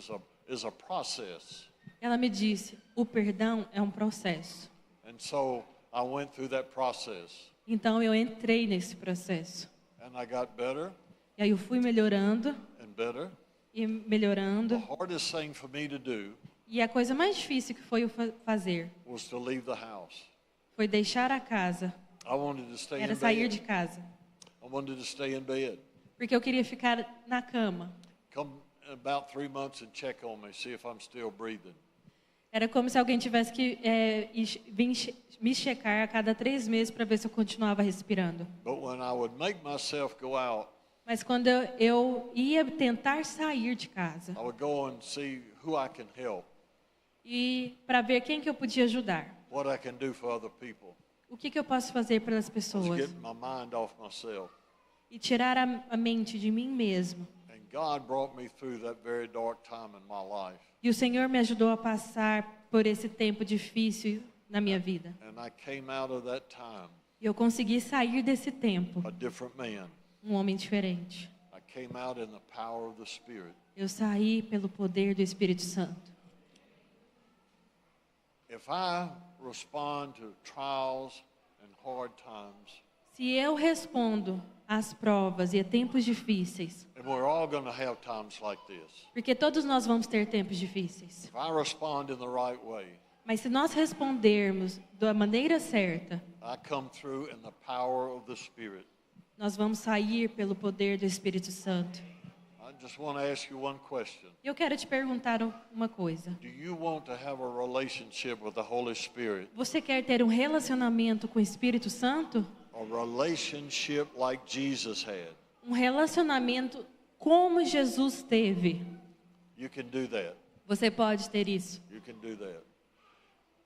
is a process."
ela me disse, o perdão é um processo.
And so I went through that process,
Então eu entrei nesse processo.
and I got better
E aí eu fui melhorando
and better.
e
The
melhorando.
hardest thing for me to do
E a coisa mais difícil que foi eu fazer
was to leave the house.
foi deixar a casa.
I wanted to stay
Era
in
sair
bed.
de casa.
I wanted to stay in bed.
Porque eu queria ficar na cama.
Come in about 3 months and check on me, see if I'm still breathing.
Era como se alguém tivesse que vir me checar a cada 3 meses para ver se eu continuava respirando.
But when I would make myself go out,
Mas quando eu ia tentar sair de casa
I would go and see who I can help,
e para ver quem que eu podia ajudar,
what I can do for other people.
o que eu posso fazer pelas
I was
pessoas
getting my mind off myself.
e tirar a mente de mim mesmo.
And God brought me through that very dark time in my life.
E o Senhor me ajudou a passar por esse tempo difícil na minha vida.
And I came out of that time
E eu consegui sair desse tempo,
a different man.
um homem diferente.
I came out in the power of the Spirit.
Eu saí pelo poder do Espírito Santo.
If I respond to trials and hard times,
Se eu respondo às provas e a tempos difíceis,
and we're all going to have times like this.
porque todos nós vamos ter tempos difíceis,
If I respond in the right way,
mas se nós respondermos da maneira certa,
I come through in the power of the Spirit.
nós vamos sair pelo poder do Espírito Santo.
I just want to ask you one question.
Eu quero te perguntar uma coisa.
Do you want to have a relationship with the Holy Spirit?
Você quer ter um relacionamento com o Espírito Santo?
A relationship like Jesus had.
Um relacionamento como Jesus teve.
You can do that.
Você pode ter isso.
You can do that.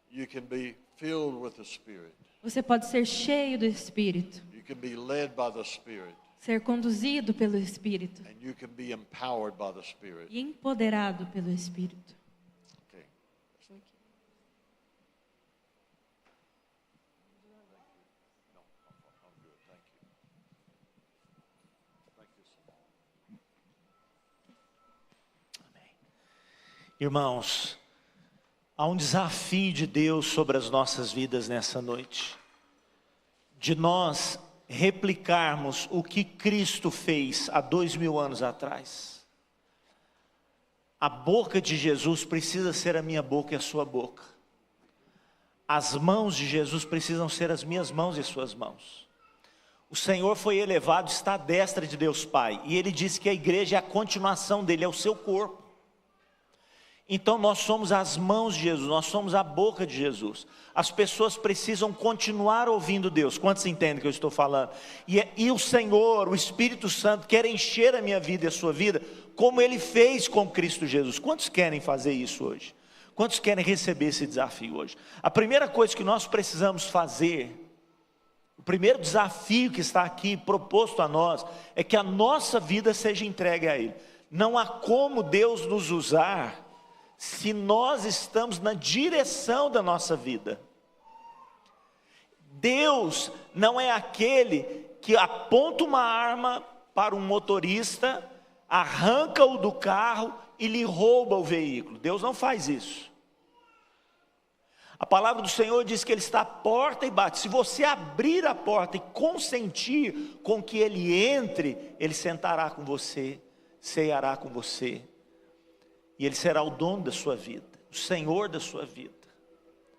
You can be filled with the Spirit.
Você pode ser cheio do Espírito.
You can be led by the Spirit.
Ser conduzido pelo Espírito.
And you can be empowered by the Spirit.
E empoderado pelo Espírito.
Okay. No, I'm good. Thank you. Thank you so much.
Irmãos, há um desafio de Deus sobre as nossas vidas nessa noite. De nós replicarmos o que Cristo fez há 2000 anos atrás. A boca de Jesus precisa ser a minha boca e a sua boca. As mãos de Jesus precisam ser as minhas mãos e as suas mãos. O Senhor foi elevado, está à destra de Deus Pai. E Ele disse que a igreja é a continuação dele, é o seu corpo. Então nós somos as mãos de Jesus, nós somos a boca de Jesus. As pessoas precisam continuar ouvindo Deus. Quantos entendem o que eu estou falando? E o Senhor, o Espírito Santo, quer encher a minha vida e a sua vida, como Ele fez com Cristo Jesus. Quantos querem fazer isso hoje? Quantos querem receber esse desafio hoje? A primeira coisa que nós precisamos fazer, o primeiro desafio que está aqui proposto a nós, é que a nossa vida seja entregue a Ele. Não há como Deus nos usar se nós estamos na direção da nossa vida. Deus não é aquele que aponta uma arma para um motorista, arranca-o do carro e lhe rouba o veículo. Deus não faz isso. A palavra do Senhor diz que Ele está à porta e bate. Se você abrir a porta e consentir com que Ele entre, Ele sentará com você, ceará com você. E Ele será o dono da sua vida, o Senhor da sua vida,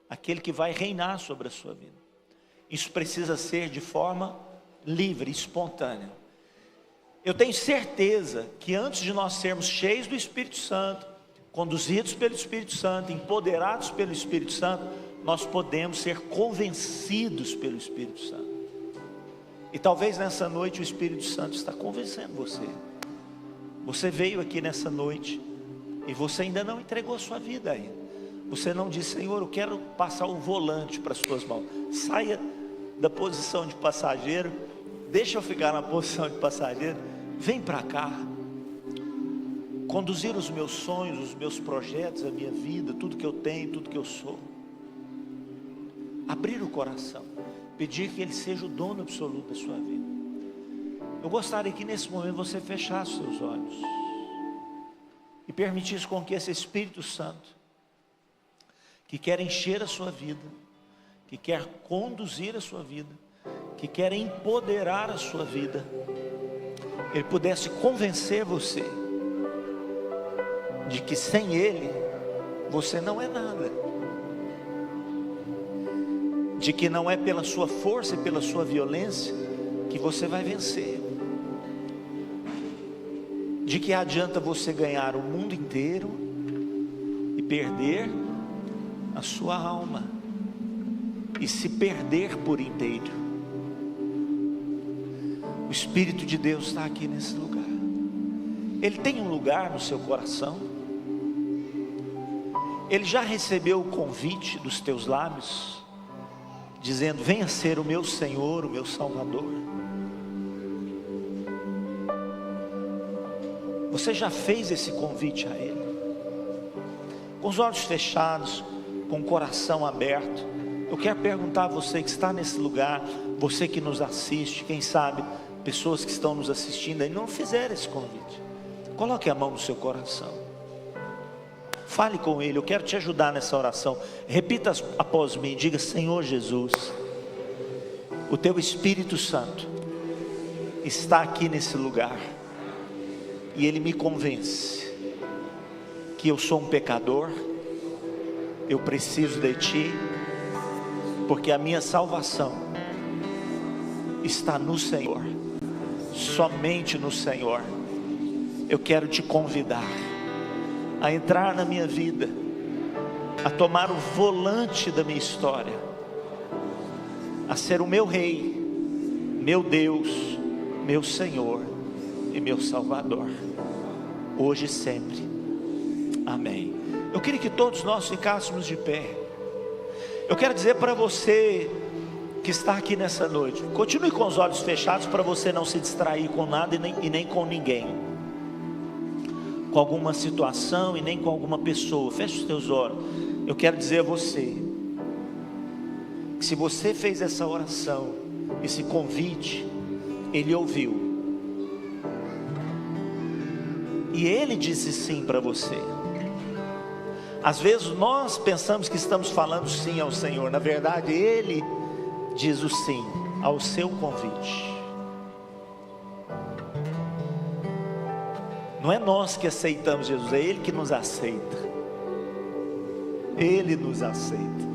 aquele que vai reinar sobre a sua vida. Isso precisa ser de forma livre, espontânea. Eu tenho certeza que antes de nós sermos cheios do Espírito Santo, conduzidos pelo Espírito Santo, empoderados pelo Espírito Santo, nós podemos ser convencidos pelo Espírito Santo. E talvez nessa noite o Espírito Santo está convencendo você. Você veio aqui nessa noite e você ainda não entregou a sua vida ainda. Você não disse: Senhor, eu quero passar o volante para as tuas mãos. Saia da posição de passageiro, deixa eu ficar na posição de passageiro, vem para cá, conduzir os meus sonhos, os meus projetos, a minha vida, tudo que eu tenho, tudo que eu sou. Abrir o coração, pedir que Ele seja o dono absoluto da sua vida. Eu gostaria que nesse momento você fechasse os seus olhos e permitisse com que esse Espírito Santo, que quer encher a sua vida, que quer conduzir a sua vida, que quer empoderar a sua vida, Ele pudesse convencer você de que sem Ele você não é nada, de que não é pela sua força e pela sua violência que você vai vencer, de que adianta você ganhar o mundo inteiro e perder a sua alma, e se perder por inteiro. O Espírito de Deus está aqui nesse lugar. Ele tem um lugar no seu coração. Ele já recebeu o convite dos teus lábios, dizendo: venha ser o meu Senhor, o meu Salvador. Você já fez esse convite a Ele? Com os olhos fechados, com o coração aberto, eu quero perguntar a você que está nesse lugar, você que nos assiste, quem sabe, pessoas que estão nos assistindo e não fizeram esse convite. Coloque a mão no seu coração. Fale com Ele, eu quero te ajudar nessa oração. Repita após mim, diga: Senhor Jesus, O teu Espírito Santo está aqui nesse lugar, e ele me convence que eu sou um pecador, eu preciso de ti, porque a minha salvação está no Senhor, somente no Senhor. Eu quero te convidar a entrar na minha vida, a tomar o volante da minha história, a ser o meu Rei, meu Deus, meu Senhor e meu Salvador, hoje e sempre. Amém. Eu queria que todos nós ficássemos de pé. Eu quero dizer para você que está aqui nessa noite, continue com os olhos fechados para você não se distrair com nada e nem com ninguém, com alguma situação e nem com alguma pessoa. Feche os teus olhos. Eu quero dizer a você que se você fez essa oração, esse convite, ele ouviu, e ele disse sim para você. Às vezes nós pensamos que estamos falando sim ao Senhor, na verdade ele diz o sim ao seu convite. Não é nós que aceitamos Jesus, é ele que nos aceita. Ele nos aceita.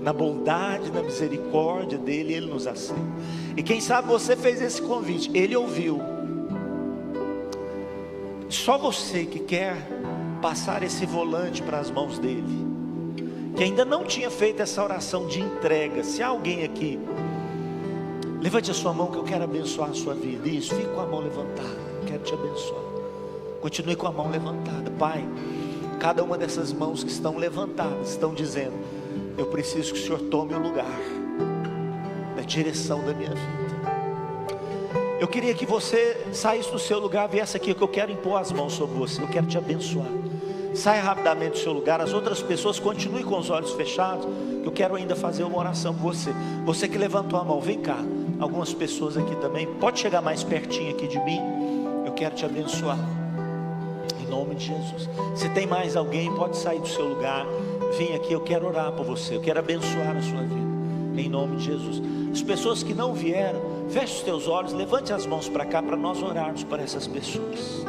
Na bondade, na misericórdia dele, ele nos aceita. E quem sabe você fez esse convite, ele ouviu. Só você que quer passar esse volante para as mãos dele, que ainda não tinha feito essa oração de entrega. Se há alguém aqui, levante a sua mão que eu quero abençoar a sua vida. Isso, fique com a mão levantada, quero te abençoar. Continue com a mão levantada. Pai, cada uma dessas mãos que estão levantadas, estão dizendo: eu preciso que o Senhor tome o lugar, na direção da minha vida. Eu queria que você saísse do seu lugar, viesse aqui, que eu quero impor as mãos sobre você, eu quero te abençoar. Saia rapidamente do seu lugar. As outras pessoas continuem com os olhos fechados, que eu quero ainda fazer uma oração por você. Você que levantou a mão, vem cá. Algumas pessoas aqui também, pode chegar mais pertinho aqui de mim, eu quero te abençoar, em nome de Jesus. Se tem mais alguém, pode sair do seu lugar, vem aqui, eu quero orar por você, eu quero abençoar a sua vida, em nome de Jesus. As pessoas que não vieram, feche os teus olhos, levante as mãos para cá, para nós orarmos por essas pessoas.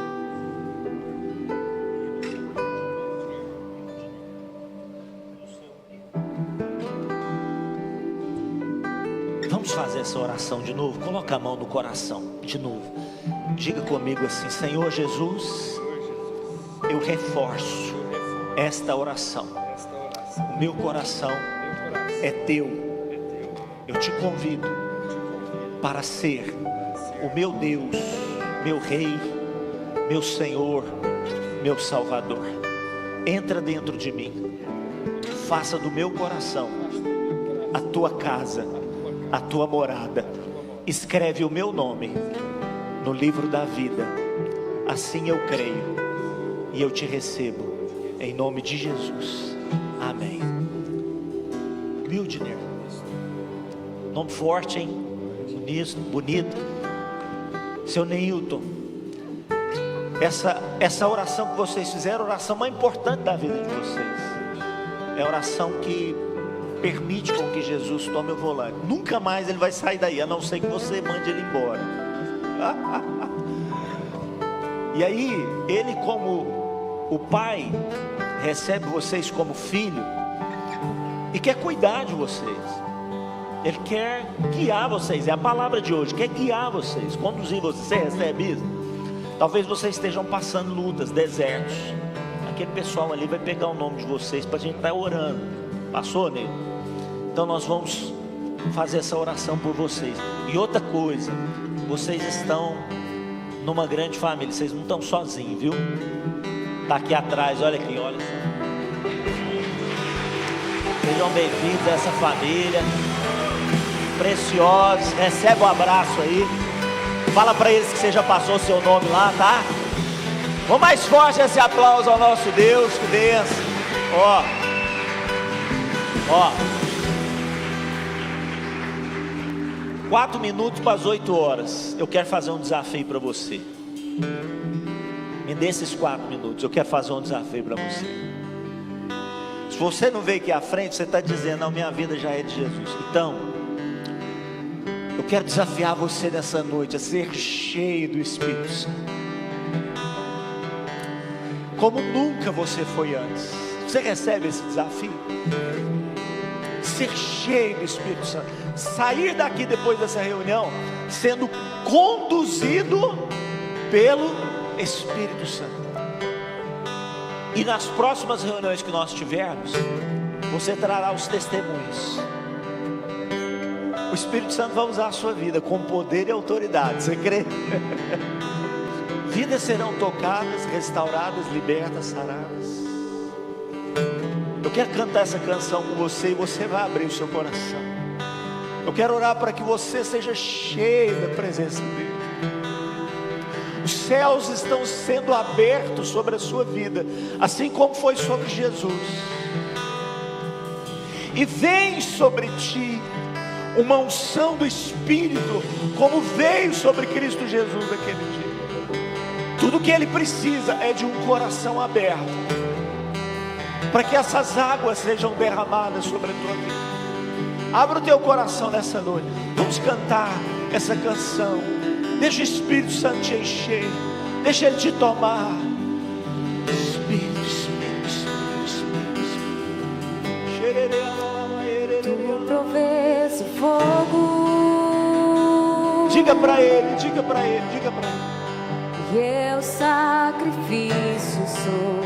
Vamos fazer essa oração de novo. Coloca a mão no coração, de novo. Diga comigo assim: Senhor Jesus, eu reforço esta oração. O meu coração é teu. Eu te convido para ser o meu Deus, meu Rei, meu Senhor, meu Salvador. Entra dentro de mim, faça do meu coração a tua casa, a tua morada. Escreve o meu nome no livro da vida. Assim eu creio e eu te recebo, em nome de Jesus. Amém. Wildner, nome forte, hein? Bonito. Seu Neilton, essa oração que vocês fizeram, a oração mais importante da vida de vocês, é a oração que permite com que Jesus tome o volante. Nunca mais ele vai sair daí, a não ser que você mande ele embora. E aí, ele, como o pai, recebe vocês como filho e quer cuidar de vocês. Ele quer guiar vocês, é a palavra de hoje, quer guiar vocês, conduzir vocês. Você recebe isso? Talvez vocês estejam passando lutas, desertos. Aquele pessoal ali vai pegar o nome de vocês para a gente estar orando. Passou, Ney? Então nós vamos fazer essa oração por vocês. E outra coisa, vocês estão numa grande família, vocês não estão sozinhos, viu? Está aqui atrás, olha aqui, olha só. Sejam bem-vindos a essa família, preciosos. Recebe um abraço aí. Fala para eles que você já passou o seu nome lá, tá? Vamos mais forte esse aplauso ao nosso Deus, que benção. Ó. 4 minutos para as 8 horas. Eu quero fazer um desafio para você. Me dê esses 4 minutos. Eu quero fazer um desafio para você. Se você não veio aqui à frente, você está dizendo: não, minha vida já é de Jesus. Então, eu quero desafiar você nessa noite a ser cheio do Espírito Santo, como nunca você foi antes. Você recebe esse desafio? Ser cheio do Espírito Santo, sair daqui depois dessa reunião sendo conduzido pelo Espírito Santo. E nas próximas reuniões que nós tivermos, você trará os testemunhos. O Espírito Santo vai usar a sua vida com poder e autoridade. Você crê? Vidas serão tocadas, restauradas, libertas, saradas. Eu quero cantar essa canção com você e você vai abrir o seu coração. Eu quero orar para que você seja cheio da presença dele. Os céus estão sendo abertos sobre a sua vida, assim como foi sobre Jesus. E vem sobre ti uma unção do Espírito, como veio sobre Cristo Jesus naquele dia. Tudo que ele precisa é de um coração aberto, para que essas águas sejam derramadas sobre a tua vida. Abra o teu coração nessa noite. Vamos cantar essa canção. Deixa o Espírito Santo te encher, deixa ele te tomar. Espírito, Espírito, Espírito, Espírito.
Tu provês o fogo.
Diga para ele, diga para ele, diga para ele.
E eu sacrifício sou.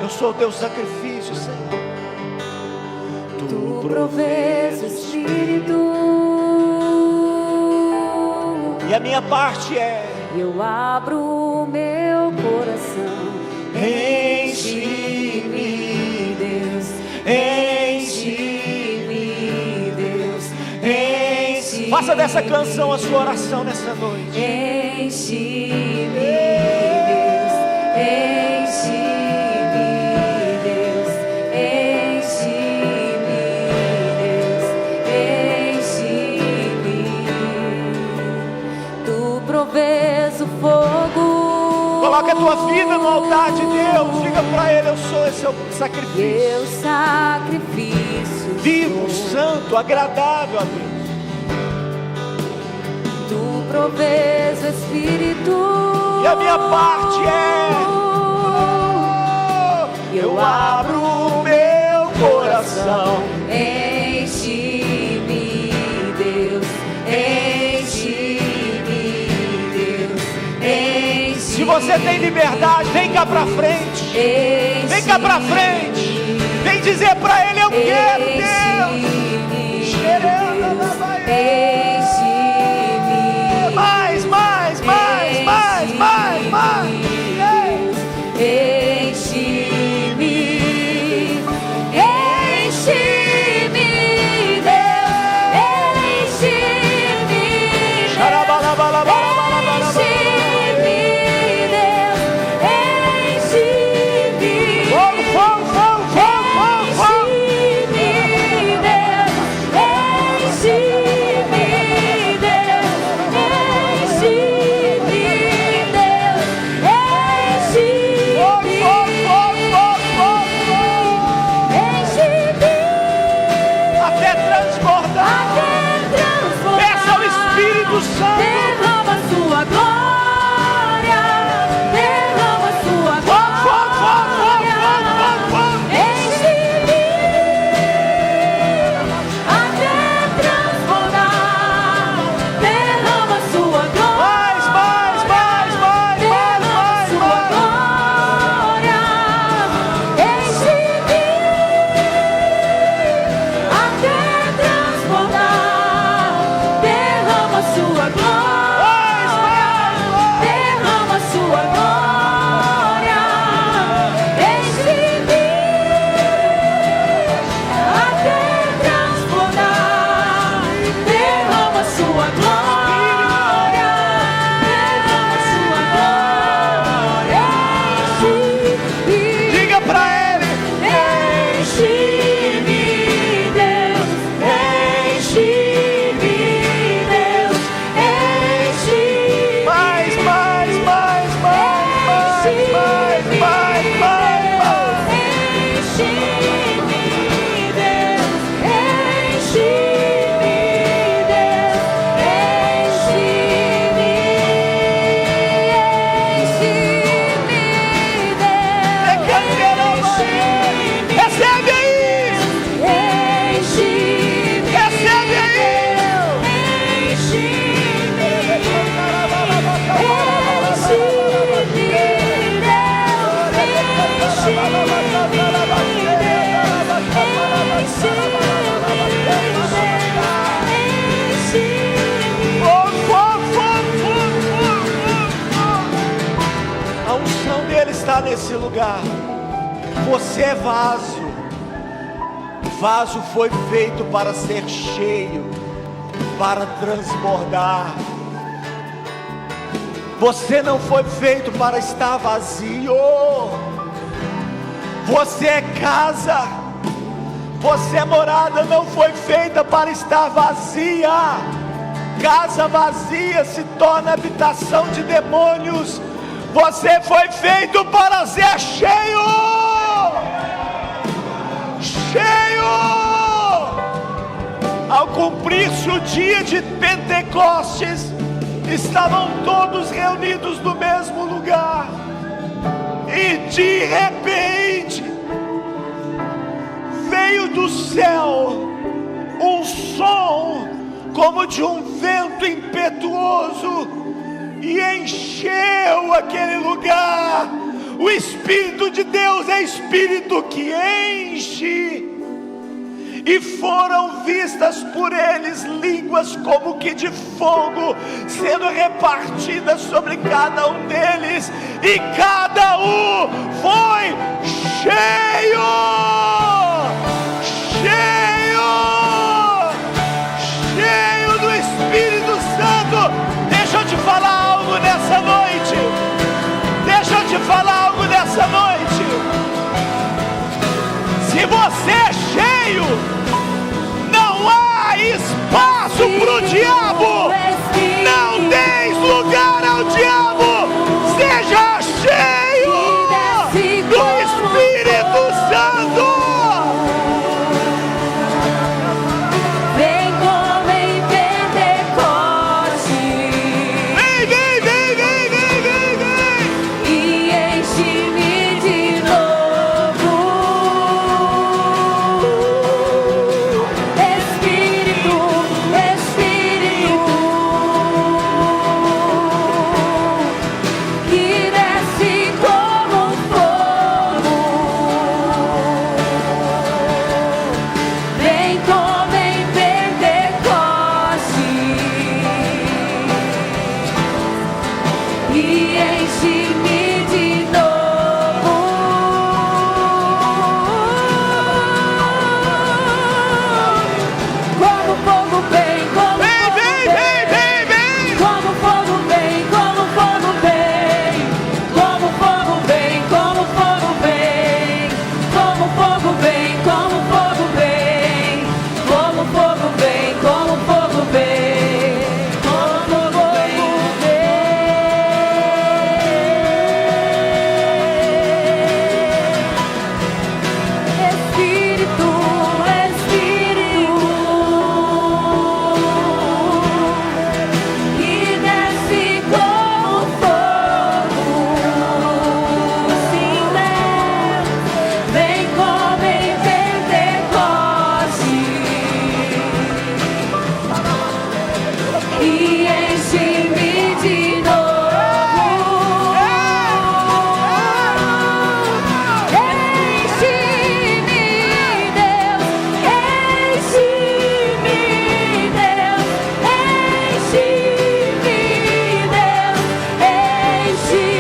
Eu sou o teu sacrifício, Senhor.
Tu provês o Espírito.
E a minha parte é:
eu abro o meu coração.
enche-me,
Deus.
enche-me, Deus, enche. Faça dessa canção a sua oração nessa noite.
Enche-me, Deus. Enche-me, Deus. Enche-me, Deus. Enche-me. Tu provês o fogo.
Coloca a tua vida no altar de Deus. Diga para ele: eu sou esse sacrifício.
Teu sacrifício
Vivo,
sou.
santo, agradável a Deus.
Tu provês o Espírito.
E a minha parte é: eu abro o meu coração.
Enche-me, Deus. Enche-me, Deus. Enche-me.
Se você tem liberdade, vem cá pra frente. Vem cá pra frente. Vem dizer pra ele: eu quero, Deus. Mais, mais, mais, mais, mais, mais.
Enche-me, enche-me, Deus, enche-me, enche-me, Deus, enche-me,
Fogo, fogo, fogo, fogo, fogo, fogo.
enche-me,
lugar. Você é vaso. Vaso foi feito para ser cheio, para transbordar. Você não foi feito para estar vazio. Você é casa. Você é morada, não foi feita para estar vazia. Casa vazia se torna habitação de demônios. Você foi feito para ser cheio. Cheio. Ao cumprir-se o dia de Pentecostes, estavam todos reunidos no mesmo lugar. E de repente veio do céu um som como de um vento impetuoso e encheu aquele lugar. O Espírito de Deus é Espírito que enche. E foram vistas por eles línguas como que de fogo, sendo repartidas sobre cada um deles, e cada um foi cheio, cheio, cheio do Espírito Santo. Deixa eu te falar algo nessa noite. Deixa eu te falar algo nessa noite. Se você é cheio, não há espaço para o diabo. Não deis lugar ao diabo. Seja cheio do Espírito Santo.
Vem como em Pentecoste.
Vem, vem, vem, vem, vem, vem, vem.
E enche-me de novo. Espírito, Espírito, que desce como fogo. Vem como em Pentecoste. E enche-me de novo. Como fogo vem, como
Vem,
fogo
vem, vem, vem, vem.
como fogo vem, como fogo vem, como fogo vem, como fogo vem, como fogo vem, como fogo vem, como fogo vem, como fogo vem, como fogo vem. Espírito, Espírito, que desce como fogo. Sim, Deus, vem como em Pentecoste e enche-me de novo. Enche-me, Deus, enche-me, Deus, enche-me, Deus, enche-me, enche-me,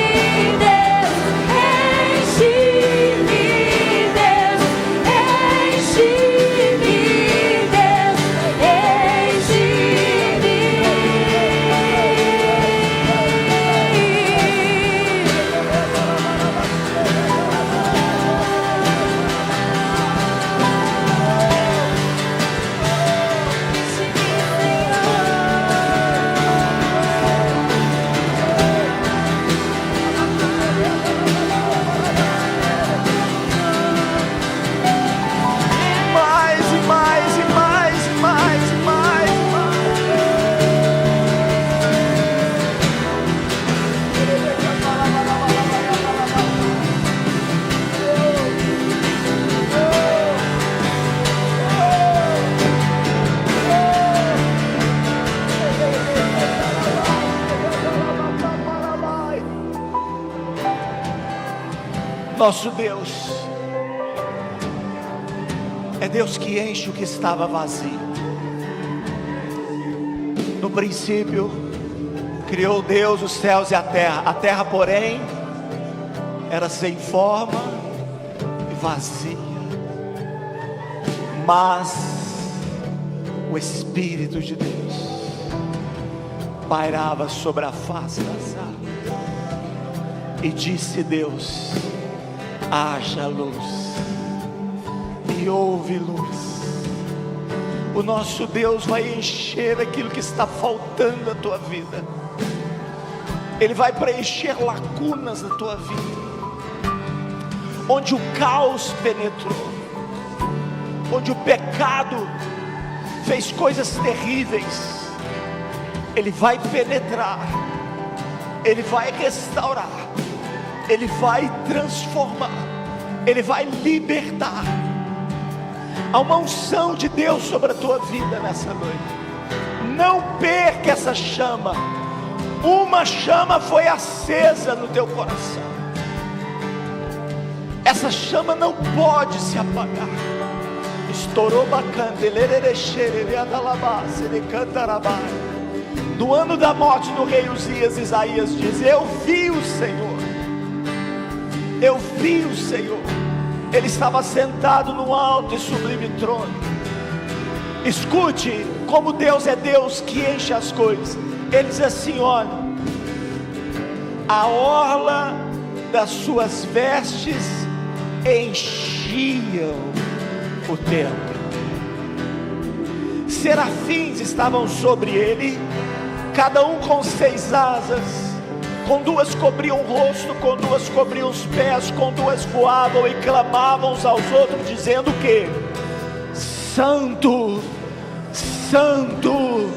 Deus, enche-me, Deus, enche-me,
Mais e mais e mais e mais e mais e mais. Nosso Deus é Deus que enche o que estava vazio. No princípio Criou Deus os céus e a terra, porém, era sem forma e vazia, mas o Espírito de Deus pairava sobre a face das águas, e disse Deus: haja luz, e houve luz. O nosso Deus vai encher aquilo que está faltando na tua vida. Ele vai preencher lacunas na tua vida, onde o caos penetrou, onde o pecado fez coisas terríveis. Ele vai penetrar, Ele vai restaurar, Ele vai transformar, Ele vai libertar. Há uma unção de Deus sobre a tua vida nessa noite. Não perca essa chama. Uma chama foi acesa no teu coração. Essa chama não pode se apagar. Estourou bacana. Do ano da morte do rei Uzias, Isaías diz: eu vi o Senhor. Eu vi o Senhor. Ele estava sentado no alto e sublime trono. Escute como Deus é Deus que enche as coisas. Ele diz assim: olha, a orla das suas vestes enchiam o templo. Serafins estavam sobre ele, cada um com 6 asas. Com 2 cobriam o rosto, com 2 cobriam os pés, com 2 voavam e clamavam uns aos outros, dizendo que: Santo, Santo,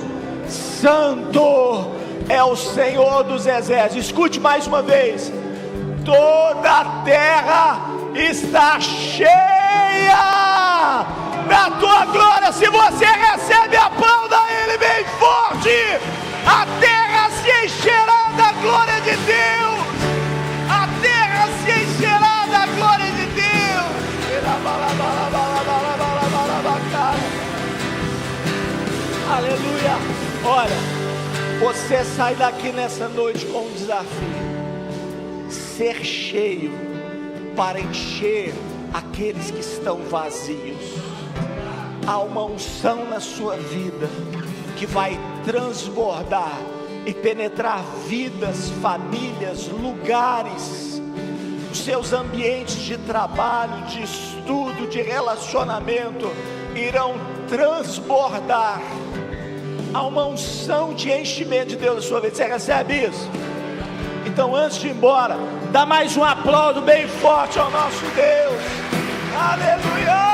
Santo é o Senhor dos exércitos. Escute mais uma vez: toda a terra está cheia da tua glória. Se você recebe, aplauda Ele bem forte. A terra se encherá da glória de Deus. A terra se encherá da glória de Deus. Aleluia. Olha, você sai daqui nessa noite com um desafio: ser cheio para encher aqueles que estão vazios. Há uma unção na sua vida que vai transbordar e penetrar vidas, famílias, lugares, os seus ambientes de trabalho, de estudo, de relacionamento irão transbordar. Há uma unção de enchimento de Deus na sua vida. Você recebe isso? Então, antes de ir embora, dá mais um aplauso bem forte ao nosso Deus. Aleluia!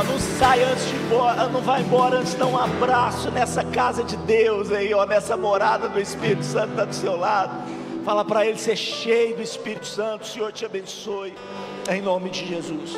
Não sai antes de ir embora, não vai embora antes de dar um abraço nessa casa de Deus aí, ó, nessa morada do Espírito Santo está do seu lado. Fala para ele ser cheio do Espírito Santo. O Senhor te abençoe, em nome de Jesus.